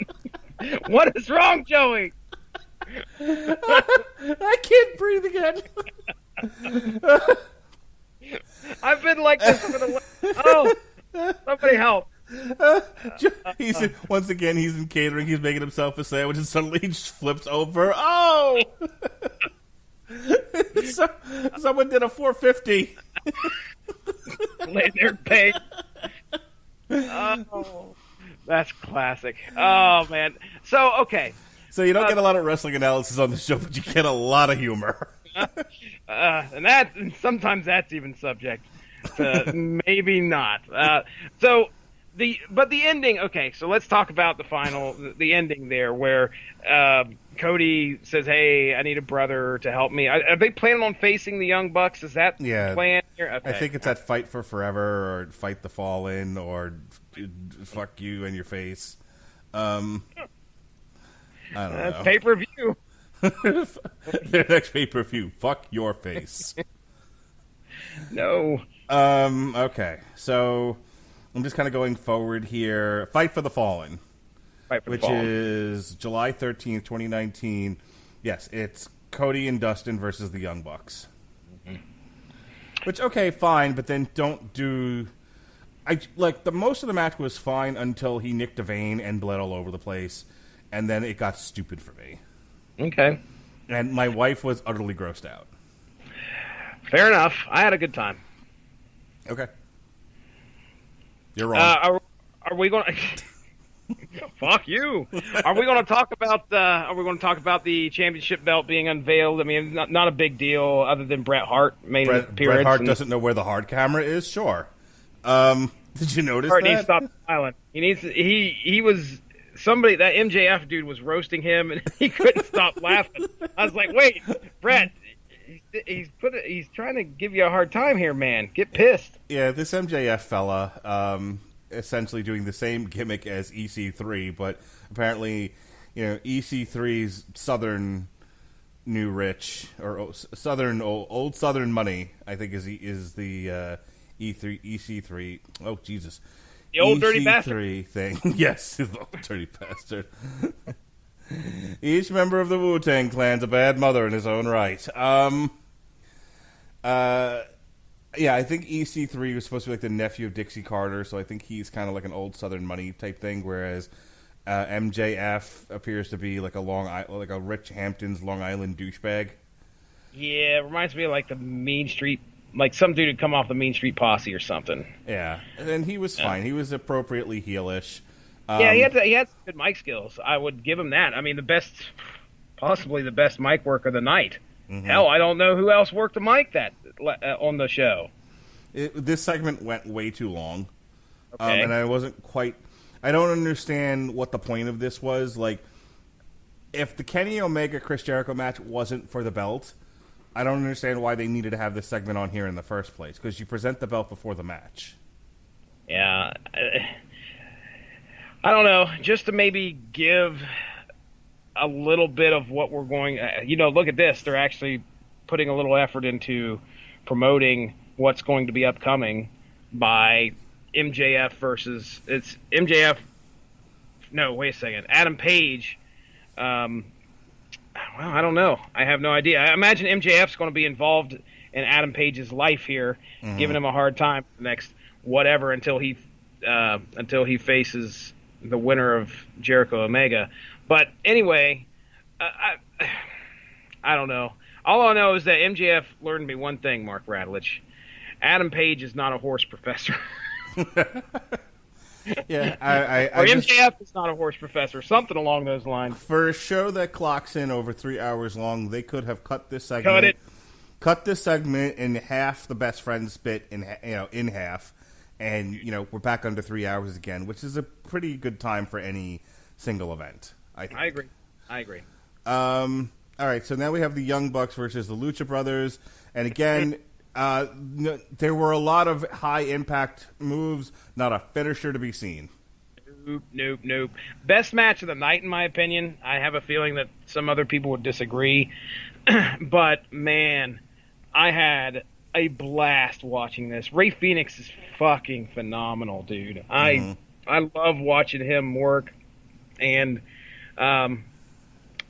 What is wrong, Joey? I can't breathe again. I've been like this for the. Somebody help! Once again, he's in catering. He's making himself a sandwich, and suddenly he just flips over. Oh! Someone did a 450. Laying there paying. Oh, that's classic. Oh man. So okay. So you don't get a lot of wrestling analysis on the show, but you get a lot of humor. And sometimes that's even subject to maybe not. But the ending. Okay, so let's talk about the ending there, where Cody says, "Hey, I need a brother to help me." Are they planning on facing the Young Bucks? Is that the plan here? Okay. I think it's that Fight for Forever or Fight the Fallen or Fuck You in Your Face. I don't know. Pay-per-view. Their next pay-per-view. Fuck Your Face. No. Okay, so I'm just kind of going forward here. Fight for the Fallen. Which is July 13th, 2019. Yes, it's Cody and Dustin versus the Young Bucks. Mm-hmm. Which, okay, fine, but then don't do... most of the match was fine until he nicked a vein and bled all over the place, and then it got stupid for me. Okay. And my wife was utterly grossed out. Fair enough. I had a good time. Okay. You're wrong. Are we going to... Fuck you. Are we going to talk about the championship belt being unveiled? I mean, not a big deal other than Bret Hart made an appearance. Bret Hart doesn't know where the hard camera is. Sure. Did you notice Hart that? needs to stop smiling. He was somebody, that MJF dude was roasting him and he couldn't stop laughing. I was like, wait, Bret, he's trying to give you a hard time here, man. Get pissed. Yeah, this MJF fella, essentially doing the same gimmick as EC3, but apparently, EC3's Southern New Rich or Southern old Southern Money, I think is the EC3. Oh Jesus, the old EC3 dirty bastard thing. Yes, the old dirty bastard. Each member of the Wu-Tang Clan's a bad mother in his own right. Yeah, I think EC3 was supposed to be like the nephew of Dixie Carter, so I think he's kind of like an old Southern Money type thing, whereas MJF appears to be like a Rich Hampton's Long Island douchebag. Yeah, it reminds me of like the Mean Street, like some dude had come off the Mean Street Posse or something. Yeah, and he was fine. He was appropriately heelish. Yeah, he had good mic skills. I would give him that. I mean, possibly the best mic work of the night. Mm-hmm. Hell, I don't know who else worked the mic on the show. This segment went way too long, okay. And I don't understand what the point of this was. Like, if the Kenny Omega Chris Jericho match wasn't for the belt, I don't understand why they needed to have this segment on here in the first place, because you present the belt before the match. Yeah, I don't know, just to maybe give a little bit of what we're going, look at this. They're actually putting a little effort into promoting what's going to be upcoming by MJF versus Adam Page. Well, I don't know. I have no idea. I imagine MJF's going to be involved in Adam Page's life here, giving him a hard time for the next whatever until he faces the winner of Jericho Omega. But anyway, I don't know. All I know is that MJF learned me one thing, Mark Radulich. Adam Page is not a horse professor. Yeah, MJF is not a horse professor. Something along those lines. For a show that clocks in over 3 hours long, they could have cut this segment. Cut this segment in half. The best friends bit in half, and we're back under 3 hours again, which is a pretty good time for any single event. I agree. All right, so now we have the Young Bucks versus the Lucha Brothers, and again, there were a lot of high-impact moves, not a finisher to be seen. Nope. Best match of the night, in my opinion. I have a feeling that some other people would disagree, but, man, I had a blast watching this. Ray Phoenix is fucking phenomenal, dude. I love watching him work, and the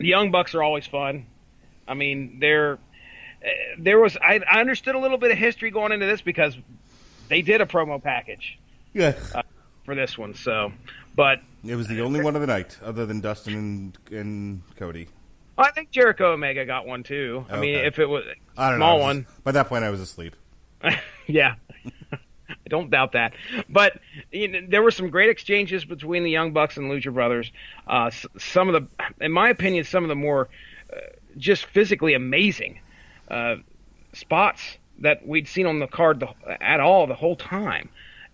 Young Bucks are always fun. I mean, I understood a little bit of history going into this because they did a promo package for this one. So, but it was the only one of the night, other than Dustin and Cody. I think Jericho Omega got one too. Okay. I mean, if it was a small one. By that point, I was asleep. Yeah. I don't doubt that. But there were some great exchanges between the Young Bucks and Lucha Brothers. Some of the, in my opinion, some of the more just physically amazing spots that we'd seen on the card the whole time.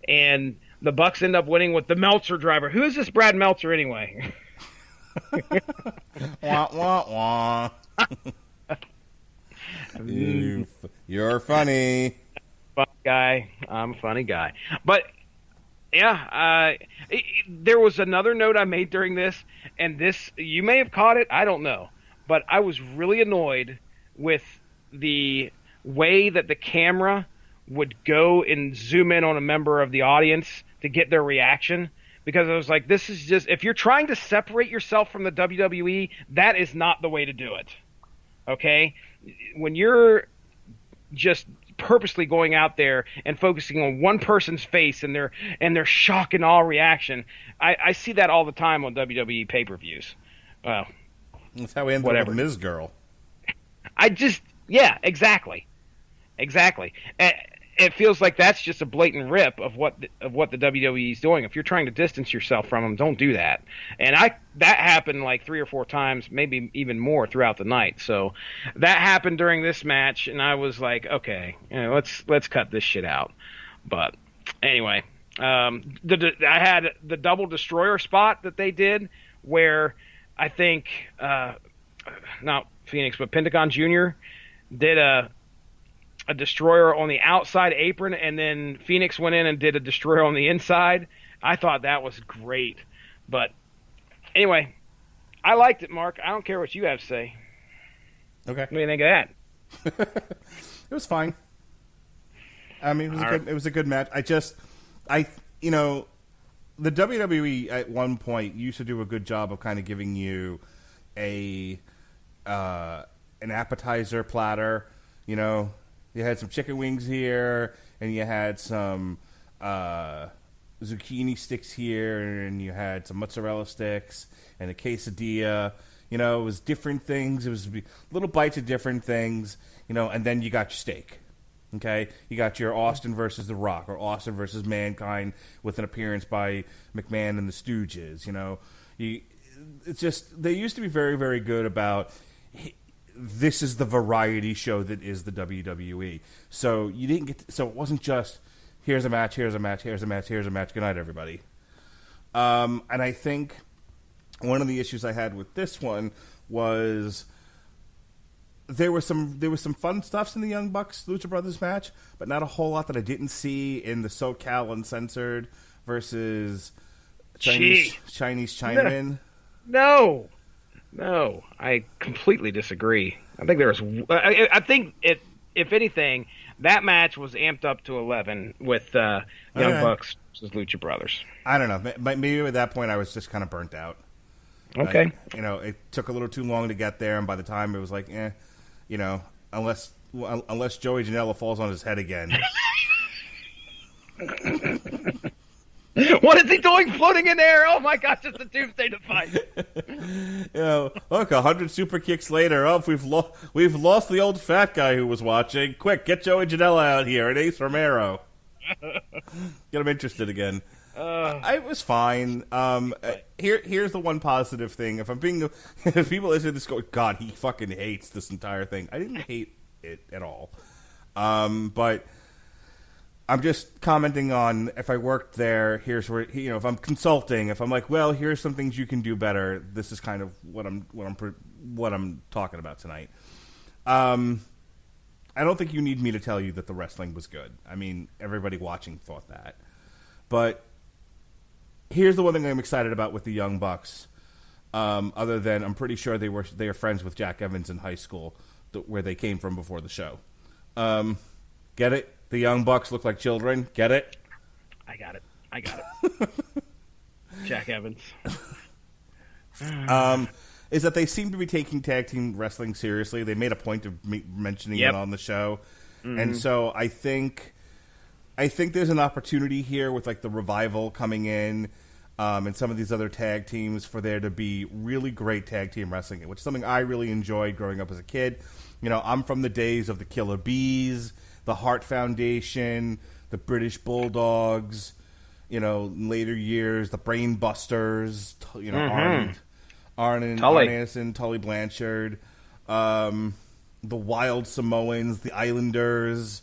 And the Bucks end up winning with the Meltzer driver. Who is this Brad Meltzer anyway? Wah, wah, wah. You're funny. Fun guy. I'm a funny guy. But, yeah, there was another note I made during this, and this, you may have caught it, I don't know. But I was really annoyed with the way that the camera would go and zoom in on a member of the audience to get their reaction. Because I was like, this is just, if you're trying to separate yourself from the WWE, that is not the way to do it. Okay? When you're just purposely going out there and focusing on one person's face and their shock and awe reaction, I see that all the time on WWE pay-per-views. Well, that's how we ended up with Ms. Girl. Yeah, exactly. It feels like that's just a blatant rip of what the WWE is doing. If you're trying to distance yourself from them, don't do that. And that happened like 3 or 4 times, maybe even more throughout the night. So that happened during this match, and I was like, okay, let's cut this shit out. But anyway, I had the double destroyer spot that they did, where I think not Phoenix, but Pentagon Jr. did a destroyer on the outside apron, and then Phoenix went in and did a destroyer on the inside. I thought that was great. But anyway, I liked it, Mark. I don't care what you have to say. Okay. What do you think of that? It was fine. I mean, it was a good match. The WWE at one point used to do a good job of kind of giving you an appetizer platter, You had some chicken wings here, and you had some zucchini sticks here, and you had some mozzarella sticks, and a quesadilla. It was different things. It was little bites of different things, and then you got your steak. Okay? You got your Austin versus The Rock, or Austin versus Mankind with an appearance by McMahon and the Stooges. It's just, they used to be very, very good about, this is the variety show that is the WWE. So you didn't so it wasn't just here's a match, here's a match, here's a match, here's a match. Good night, everybody. And I think one of the issues I had with this one was there was some fun stuffs in the Young Bucks Lucha Brothers match, but not a whole lot that I didn't see in the SoCal Uncensored versus Chinese Chinaman. No, I completely disagree. I think I think if anything, that match was amped up to 11 with Young Bucks versus Lucha Brothers. I don't know. Maybe at that point I was just kind of burnt out. Okay. It took a little too long to get there, and by the time it was like, unless Joey Janela falls on his head again. What is he doing floating in there? Oh my gosh, it's a doomsday device. Look, 100 super kicks later. Oh, we've lost the old fat guy who was watching. Quick, get Joey Janela out here and Ace Romero. Get him interested again. I was fine. Here's the one positive thing. If people listen to this go, God, he fucking hates this entire thing. I didn't hate it at all. But I'm just commenting on, if I worked there, here's where, if I'm consulting, if I'm like, well, here's some things you can do better. This is kind of what I'm talking about tonight. I don't think you need me to tell you that the wrestling was good. I mean, everybody watching thought that. But here's the one thing I'm excited about with the Young Bucks. Other than I'm pretty sure they are friends with Jack Evans in high school, where they came from before the show. Get it? The Young Bucks look like children. Get it? I got it. Jack Evans. Is that they seem to be taking tag team wrestling seriously. They made a point of mentioning it on the show. Mm-hmm. And so I think there's an opportunity here with like the Revival coming in and some of these other tag teams for there to be really great tag team wrestling, which is something I really enjoyed growing up as a kid. I'm from the days of the Killer Bees, the Hart Foundation, the British Bulldogs, in later years, the Brain Busters, Arn Anderson, Tully Blanchard, the Wild Samoans, the Islanders,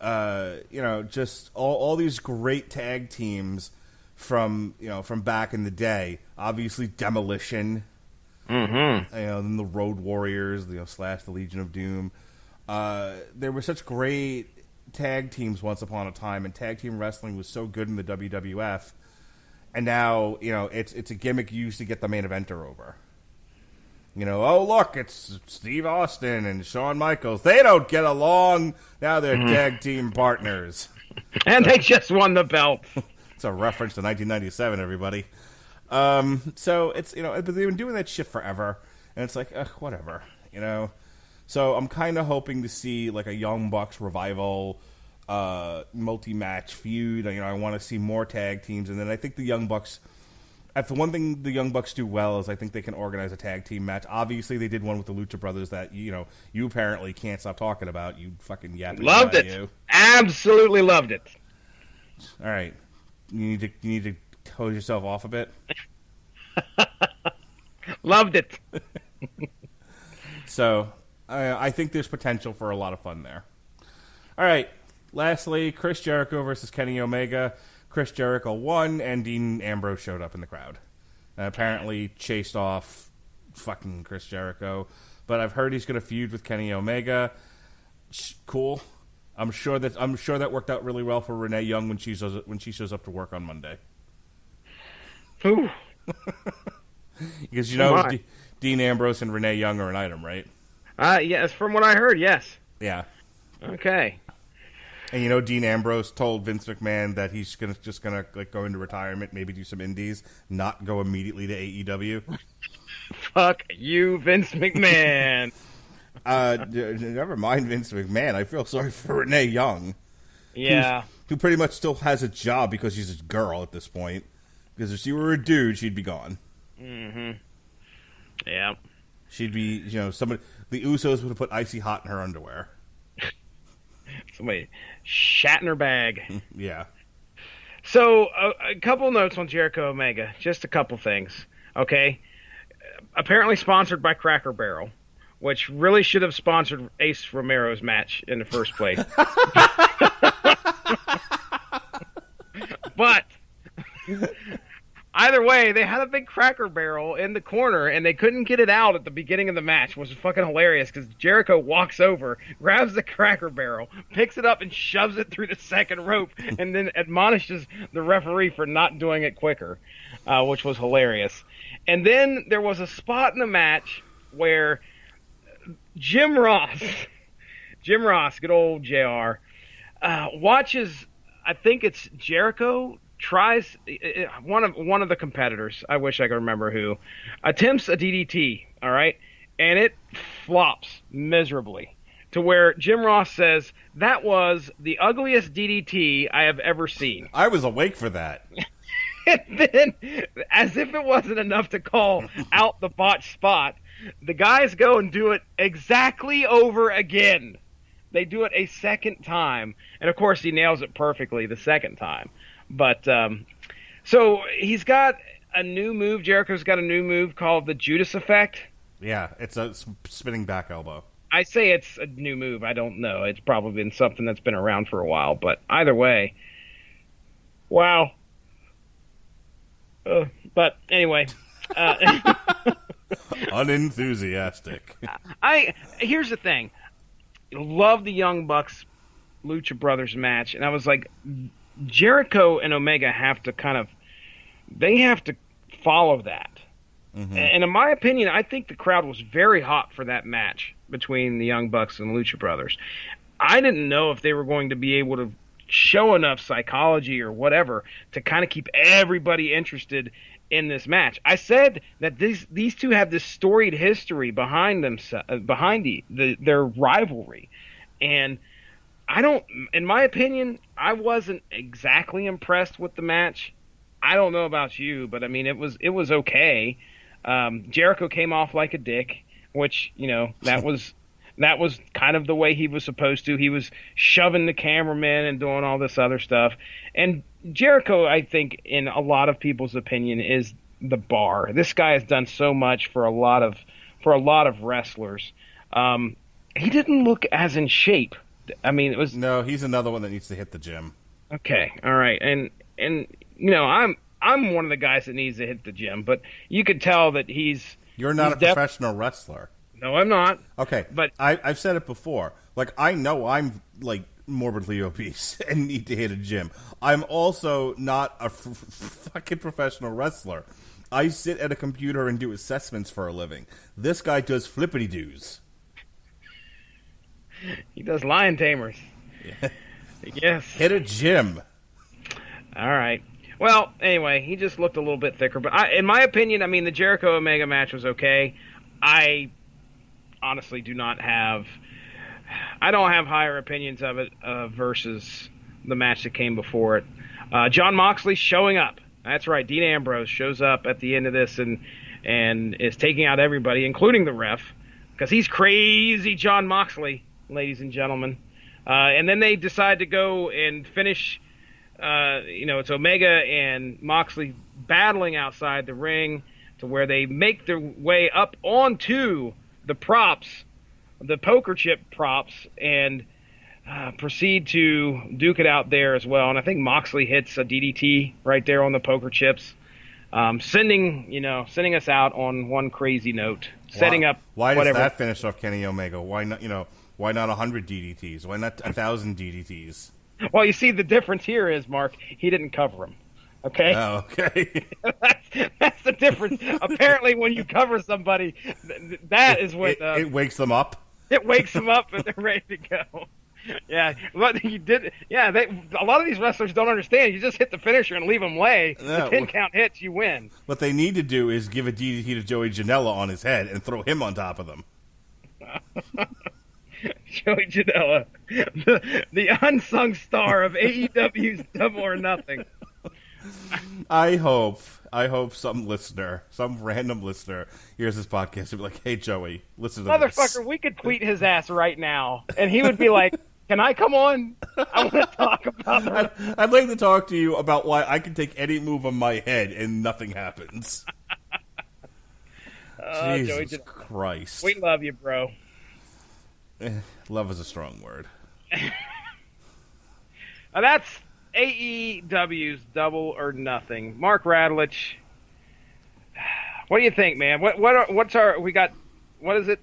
just all these great tag teams from back in the day. Obviously, Demolition, then the Road Warriors, / the Legion of Doom. There were such great tag teams once upon a time, and tag team wrestling was so good in the WWF. And now, it's a gimmick used to get the main eventer over. Oh, look, it's Steve Austin and Shawn Michaels. They don't get along. Now they're tag team partners. And they just won the belt. It's a reference to 1997, everybody. So it's, but they've been doing that shit forever. And it's like, whatever, So I'm kind of hoping to see like a Young Bucks revival, multi-match feud. I want to see more tag teams, and then I think the Young Bucks. The one thing the Young Bucks do well is I think they can organize a tag team match. Obviously, they did one with the Lucha Brothers that you apparently can't stop talking about. You fucking yapping. Loved it. You. Absolutely loved it. All right, you need to hose yourself off a bit. Loved it. So I think there's potential for a lot of fun there. All right. Lastly, Chris Jericho versus Kenny Omega. Chris Jericho won, and Dean Ambrose showed up in the crowd. Apparently chased off fucking Chris Jericho. But I've heard he's going to feud with Kenny Omega. Cool. I'm sure that worked out really well for Renee Young when she shows up to work on Monday. Ooh. Because Dean Ambrose and Renee Young are an item, right? Yes, from what I heard, yes. Yeah. Okay. And Dean Ambrose told Vince McMahon that he's just gonna like go into retirement, maybe do some indies, not go immediately to AEW. Fuck you, Vince McMahon. Never mind Vince McMahon. I feel sorry for Renee Young. Yeah. Who pretty much still has a job because she's a girl at this point. Because if she were a dude, she'd be gone. Mm-hmm. Yeah. She'd be, somebody. The Usos would have put icy hot in her underwear. Somebody shat in her bag. Yeah. So, a couple notes on Jericho Omega. Just a couple things. Okay? Apparently sponsored by Cracker Barrel, which really should have sponsored Ace Romero's match in the first place. But either way, they had a big Cracker Barrel in the corner, and they couldn't get it out at the beginning of the match, which was fucking hilarious, because Jericho walks over, grabs the Cracker Barrel, picks it up, and shoves it through the second rope, and then admonishes the referee for not doing it quicker, which was hilarious. And then there was a spot in the match where Jim Ross, good old JR, watches, I think it's Jericho, tries one of the competitors, I wish I could remember who, attempts a DDT, all right, and it flops miserably to where Jim Ross says, that was the ugliest DDT I have ever seen. I was awake for that. And then, as if it wasn't enough to call out the botched spot, the guys go and do it exactly over again. They do it a second time, and of course he nails it perfectly the second time. But, so he's got a new move. Jericho's got a new move called the Judas Effect. Yeah, it's a spinning back elbow. I say it's a new move. I don't know. It's probably been something that's been around for a while. But either way, wow. But anyway. Unenthusiastic. Here's the thing. Love the Young Bucks Lucha Brothers match. And I was like, Jericho and Omega have to follow that. Mm-hmm. And in my opinion, I think the crowd was very hot for that match between the Young Bucks and the Lucha Brothers. I didn't know if they were going to be able to show enough psychology or whatever to kind of keep everybody interested in this match. I said that these two have this storied history behind them, their rivalry. And in my opinion, I wasn't exactly impressed with the match. I don't know about you, but I mean, it was okay. Jericho came off like a dick, which, that That was kind of the way he was supposed to. He was shoving the cameraman and doing all this other stuff. And Jericho, I think, in a lot of people's opinion, is the bar. This guy has done so much for a lot of wrestlers. He didn't look as in shape. I mean, it was no. He's another one that needs to hit the gym. Okay, all right, and I'm one of the guys that needs to hit the gym, but you could tell that You're not a professional wrestler. No, I'm not. Okay, but I've said it before. Like, I know I'm like morbidly obese and need to hit a gym. I'm also not a fucking professional wrestler. I sit at a computer and do assessments for a living. This guy does flippity doos. He does lion tamers. Yeah. Yes. Hit a gym. All right. Well, anyway, he just looked a little bit thicker. But in my opinion, I mean, the Jericho Omega match was okay. I honestly don't have higher opinions of it versus the match that came before it. Jon Moxley showing up. That's right. Dean Ambrose shows up at the end of this and is taking out everybody, including the ref, because he's crazy Jon Moxley, ladies and gentlemen. And then they decide to go and finish. It's Omega and Moxley battling outside the ring to where they make their way up onto the props, the poker chip props, and proceed to duke it out there as well. And I think Moxley hits a DDT right there on the poker chips, sending us out on one crazy note, setting up. Why whatever. does that finish off Kenny Omega? Why not? Why not 100 DDTs? Why not 1,000 DDTs? Well, you see, the difference here is, Mark, he didn't cover him. Okay? Oh, okay. that's the difference. Apparently, when you cover somebody, that is when... it wakes them up? It wakes them up and they're ready to go. Yeah, but you did. Yeah, a lot of these wrestlers don't understand. You just hit the finisher and leave them lay. The 10 count hits, you win. What they need to do is give a DDT to Joey Janela on his head and throw him on top of them. Joey Janela, the unsung star of AEW's Double or Nothing. I hope some random listener hears this podcast and be like, "Hey, Joey, listen to this." Motherfucker, we could tweet his ass right now, and he would be like, "Can I come on? I want to talk about that." I'd like to talk to you about why I can take any move on my head and nothing happens. Jesus Christ. We love you, bro. Love is a strong word. Now that's AEW's Double or Nothing. Mark Radulich, what do you think, man? What is it?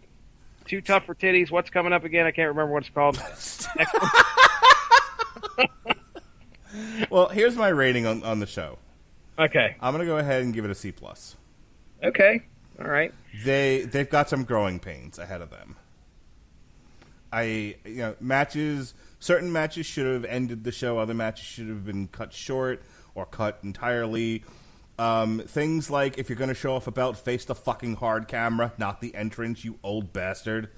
Too Tough for Titties? What's coming up again? I can't remember what it's called. Well, here's my rating on the show. Okay. I'm going to go ahead and give it a C+. Okay. All right. They've got some growing pains ahead of them. Certain matches should have ended the show. Other matches should have been cut short or cut entirely. Things like, if you're going to show off a belt, face the fucking hard camera, not the entrance, you old bastard.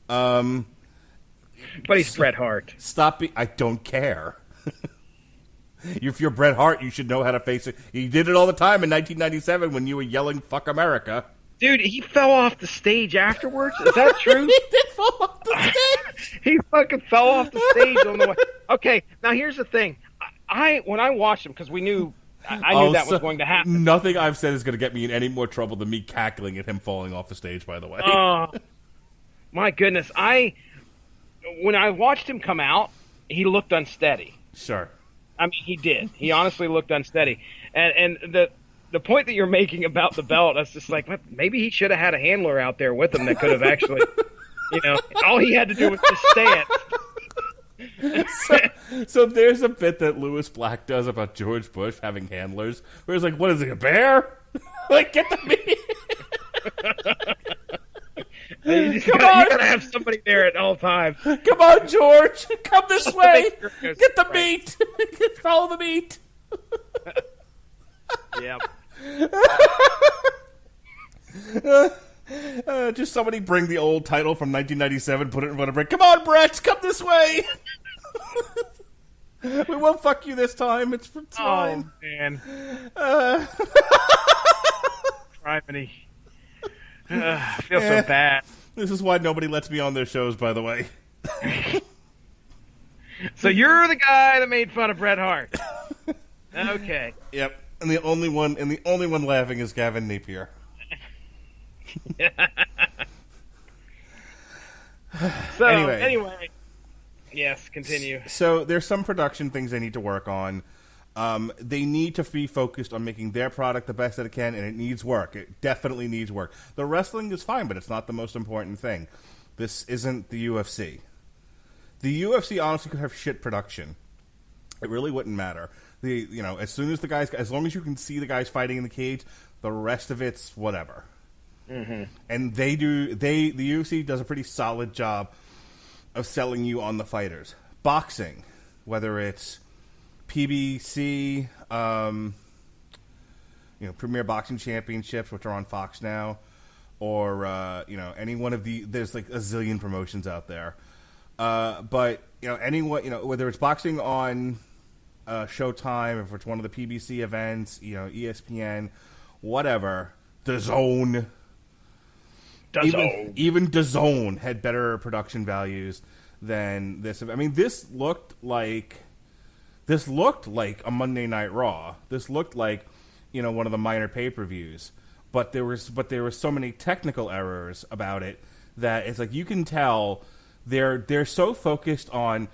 But he's Bret Hart. I don't care. If you're Bret Hart, you should know how to face it. You did it all the time in 1997 when you were yelling, "Fuck America." Dude, he fell off the stage afterwards? Is that true? He did fall off the stage. He fucking fell off the stage on the way. Okay, now here's the thing. When I watched him, because we knew... I knew that was going to happen. Nothing I've said is going to get me in any more trouble than me cackling at him falling off the stage, by the way. Oh, my goodness. When I watched him come out, he looked unsteady. Sure. I mean, he did. He honestly looked unsteady. And the point that you're making about the belt, I was just like, maybe he should have had a handler out there with him that could have actually, all he had to do was just stand. So there's a bit that Lewis Black does about George Bush having handlers, where he's like, "What is he, a bear? Like, get the meat." You gotta have somebody there at all times. Come on, George, come this way. Get the meat. Follow the meat. Yep. Just somebody bring the old title from 1997, put it in front of Brett. Come on, Brett, come this way. We won't fuck you this time. It's fine. Oh, man. Criminy. I feel so bad. This is why nobody lets me on their shows, by the way. So you're the guy that made fun of Bret Hart. Okay. Yep. And the only one laughing is Gavin Napier. So anyway, yes, continue. So there's some production things they need to work on. They need to be focused on making their product the best that it can, and it needs work. It definitely needs work. The wrestling is fine, but it's not the most important thing. This isn't the UFC. The UFC honestly could have shit production. It really wouldn't matter. As long as you can see the guys fighting in the cage, the rest of it's whatever. Mm-hmm. And the UFC does a pretty solid job of selling you on the fighters. Boxing, whether it's PBC, Premier Boxing Championships, which are on Fox now, or any one of there's like a zillion promotions out there. But whether it's boxing on Showtime, if it's one of the PBC events, ESPN, whatever, DAZN. Even DAZN had better production values than this. I mean, this looked like a Monday Night Raw. This looked like one of the minor pay-per-views. But there were so many technical errors about it that it's like you can tell they're so focused on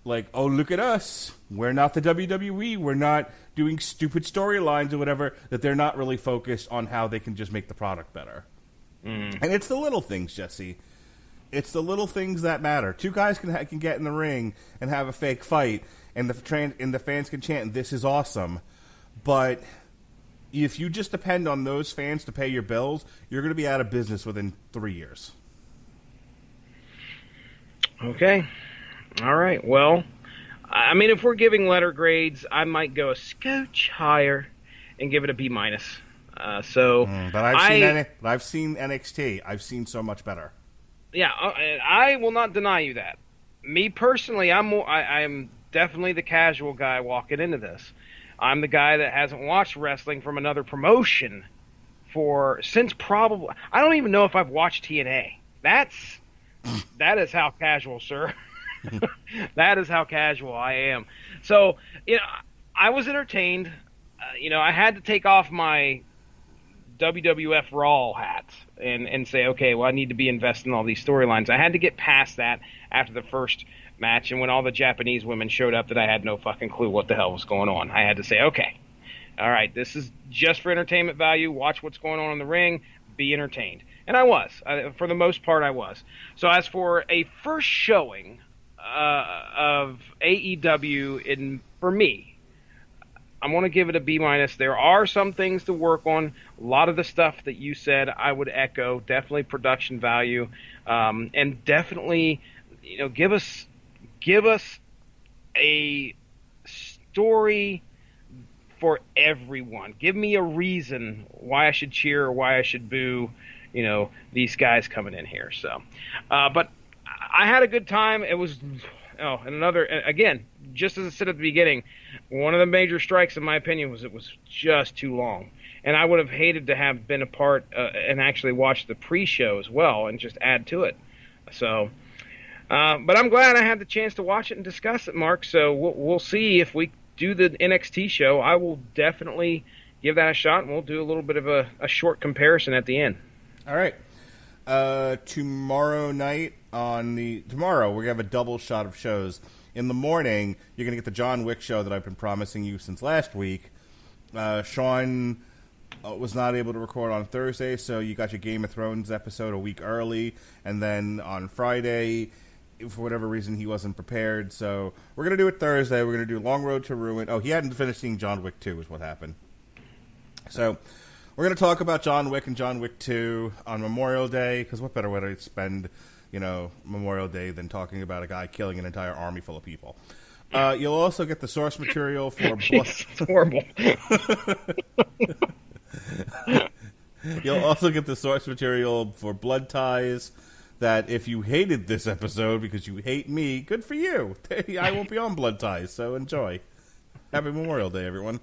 like, oh, look at us, we're not the WWE, we're not doing stupid storylines or whatever, that they're not really focused on how they can just make the product better. And it's the little things, Jesse. It's the little things that matter. Two guys can get in the ring and have a fake fight, and the fans can chant, "This is awesome." But if you just depend on those fans to pay your bills, you're going to be out of business within 3 years. Okay. All right. Well, I mean, if we're giving letter grades, I might go a scotch higher and give it a B-. But I've seen NXT. I've seen so much better. Yeah, I will not deny you that. Me personally, I'm definitely the casual guy walking into this. I'm the guy that hasn't watched wrestling from another promotion since probably, I don't even know if I've watched TNA. That is how casual, sir. That is how casual I am. So, I was entertained. I had to take off my WWF Raw hat and say, okay, well, I need to be invested in all these storylines. I had to get past that after the first match, and when all the Japanese women showed up that I had no fucking clue what the hell was going on. I had to say, okay, all right, this is just for entertainment value. Watch what's going on in the ring. Be entertained. And I was. For the most part, I was. So as for a first showing of AEW, for me, I'm going to give it a B-. There are some things to work on. A lot of the stuff that you said, I would echo. Definitely production value, and definitely, give us a story for everyone. Give me a reason why I should cheer or why I should boo. These guys coming in here. So, but I had a good time. It was. Oh, and again, just as I said at the beginning, one of the major strikes, in my opinion, was it was just too long. And I would have hated to have been a part and actually watch the pre-show as well and just add to it. So, but I'm glad I had the chance to watch it and discuss it, Mark. So we'll see if we do the NXT show. I will definitely give that a shot, and we'll do a little bit of a short comparison at the end. All right. Tomorrow night tomorrow we're going to have a double shot of shows. In the morning, you're going to get the John Wick show that I've been promising you since last week. Sean was not able to record on Thursday, so you got your Game of Thrones episode a week early. And then on Friday, for whatever reason, he wasn't prepared. So we're going to do it Thursday. We're going to do Long Road to Ruin. Oh, he hadn't finished seeing John Wick 2 is what happened. So we're going to talk about John Wick and John Wick 2 on Memorial Day, because what better way to spend, Memorial Day than talking about a guy killing an entire army full of people. You'll also get the source material for... It's horrible. You'll also get the source material for Blood Ties, that if you hated this episode because you hate me, good for you. I won't be on Blood Ties, so enjoy. Happy Memorial Day, everyone.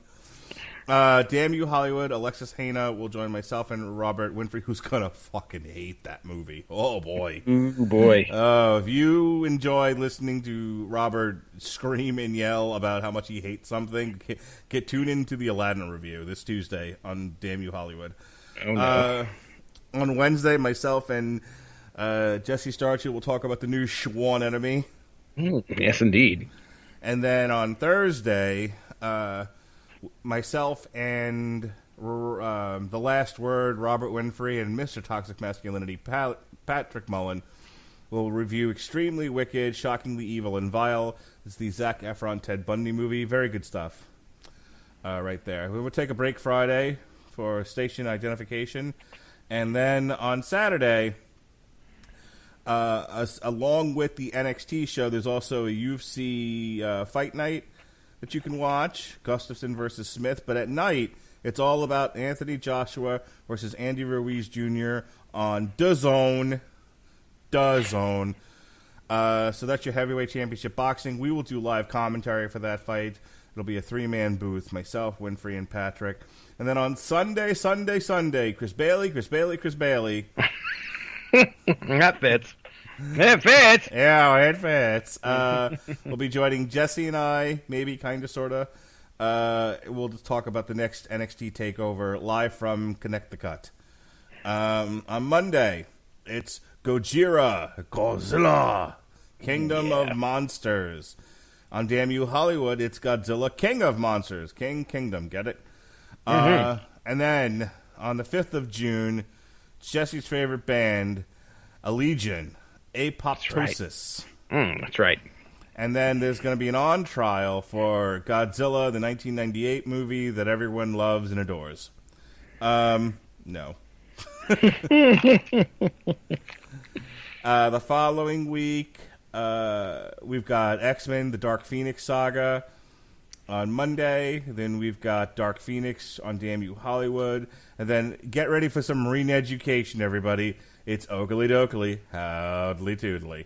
Damn You Hollywood, Alexis Hana will join myself and Robert Winfrey, who's gonna fucking hate that movie. Oh, boy. Ooh, boy. If you enjoy listening to Robert scream and yell about how much he hates something, get tuned into the Aladdin review this Tuesday on Damn You Hollywood. Oh, no. On Wednesday, myself and Jesse Starcher will talk about the new Swan Enemy. Yes, indeed. And then on Thursday... myself and The Last Word, Robert Winfrey, and Mr. Toxic Masculinity, Patrick Mullen, will review Extremely Wicked, Shockingly Evil, and Vile. It's the Zac Efron Ted Bundy movie. Very good stuff right there. We will take a break Friday for station identification. And then on Saturday, along with the NXT show, there's also a UFC fight night that you can watch, Gustafsson versus Smith. But at night, it's all about Anthony Joshua versus Andy Ruiz Jr. on DAZN. So that's your heavyweight championship boxing. We will do live commentary for that fight. It'll be a 3-man booth, myself, Winfrey, and Patrick. And then on Sunday, Chris Bailey. That fits. It fits. Yeah, it fits. We'll be joining Jesse and I, maybe, kind of, sort of. We'll just talk about the next NXT TakeOver live from Connect the Cut. On Monday, it's Godzilla, Kingdom of Monsters. On Damn You Hollywood, it's Godzilla, King of Monsters. Kingdom, get it? And then, on the 5th of June, Jesse's favorite band, Allegiant. Apoptosis. That's right. And then there's going to be an on-trial for Godzilla, the 1998 movie that everyone loves and adores. No. The following week, we've got X-Men, the Dark Phoenix Saga on Monday. Then we've got Dark Phoenix on Damn You Hollywood. And then get ready for some Marine education, everybody. It's Oakley Dokley, Howdly Toodly.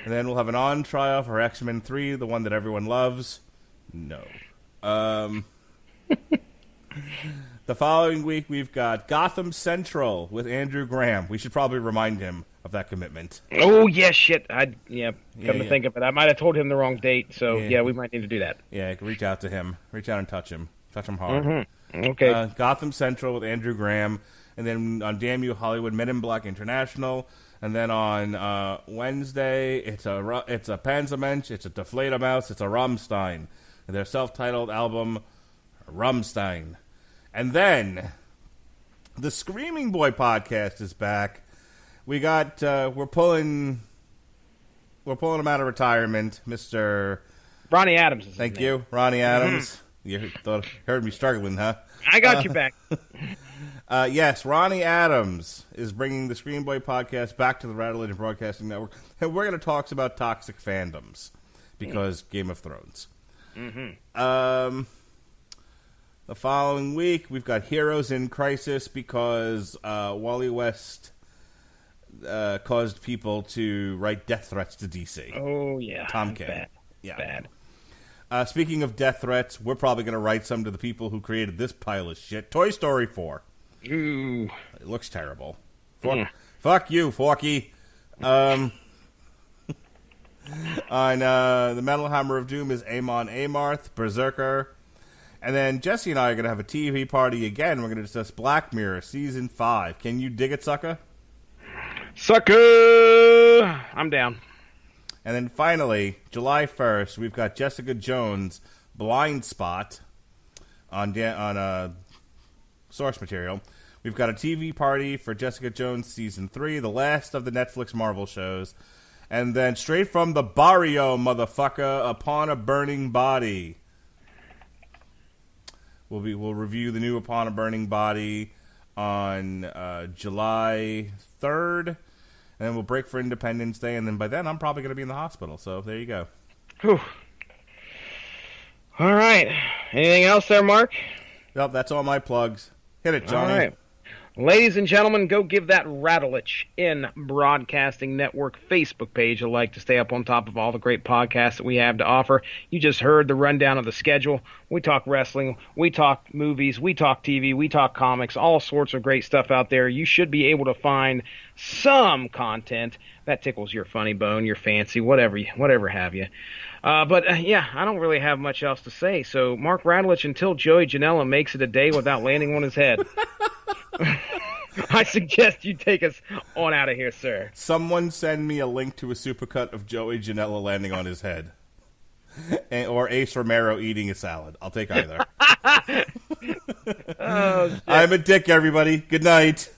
And then we'll have an on-trial for X-Men 3, the one that everyone loves. No. The following week, we've got Gotham Central with Andrew Graham. We should probably remind him of that commitment. Oh, yeah, shit. Come to think of it. I might have told him the wrong date, so we might need to do that. Yeah, reach out to him. Reach out and touch him. Touch him hard. Mm-hmm. Okay. Gotham Central with Andrew Graham. And then on Damn You Hollywood, Men in Black International. And then on Wednesday, it's a Panzermensch, it's a Deflator Mouse, it's a Rammstein. And their self-titled album, Rammstein. And then the Screaming Boy podcast is back. We got we're pulling him out of retirement, Mr. Ronnie Adams is his Thank name. you, Ronnie Adams. You heard me struggling, huh? I got you back. Yes, Ronnie Adams is bringing the Screen Boy podcast back to the Rattle Legend Broadcasting Network, and we're going to talk about toxic fandoms because Game of Thrones. Mm-hmm. The following week, we've got Heroes in Crisis because Wally West caused people to write death threats to DC. Oh, yeah. Tom King. Bad. Yeah. Bad. Speaking of death threats, we're probably going to write some to the people who created this pile of shit. Toy Story 4. Ooh. It looks terrible. Fuck you, Forky. On the Metal Hammer of Doom is Amon Amarth, Berserker. And then Jesse and I are going to have a TV party again. We're going to discuss Black Mirror Season 5. Can you dig it, sucker? Sucker! I'm down. And then finally, July 1st, we've got Jessica Jones' Blind Spot on source material. We've got a TV party for Jessica Jones Season 3, the last of the Netflix Marvel shows. And then straight from the barrio, motherfucker, Upon a Burning Body. We'll review the new Upon a Burning Body on July 3rd. And then we'll break for Independence Day. And then by then, I'm probably going to be in the hospital. So there you go. Whew. All right. Anything else there, Mark? Yep, that's all my plugs. Hit it, Johnny. All right. Ladies and gentlemen, go give that Radulich in Broadcasting Network Facebook page a like to stay up on top of all the great podcasts that we have to offer. You just heard the rundown of the schedule. We talk wrestling, we talk movies, we talk TV, we talk comics, all sorts of great stuff out there. You should be able to find some content that tickles your funny bone, your fancy, whatever have you. Yeah, I don't really have much else to say. So, Mark Radulich, until Joey Janela makes it a day without landing on his head, I suggest you take us on out of here, sir. Someone send me a link to a supercut of Joey Janela landing on his head. Or Ace Romero eating a salad. I'll take either. Oh, I'm a dick, everybody. Good night.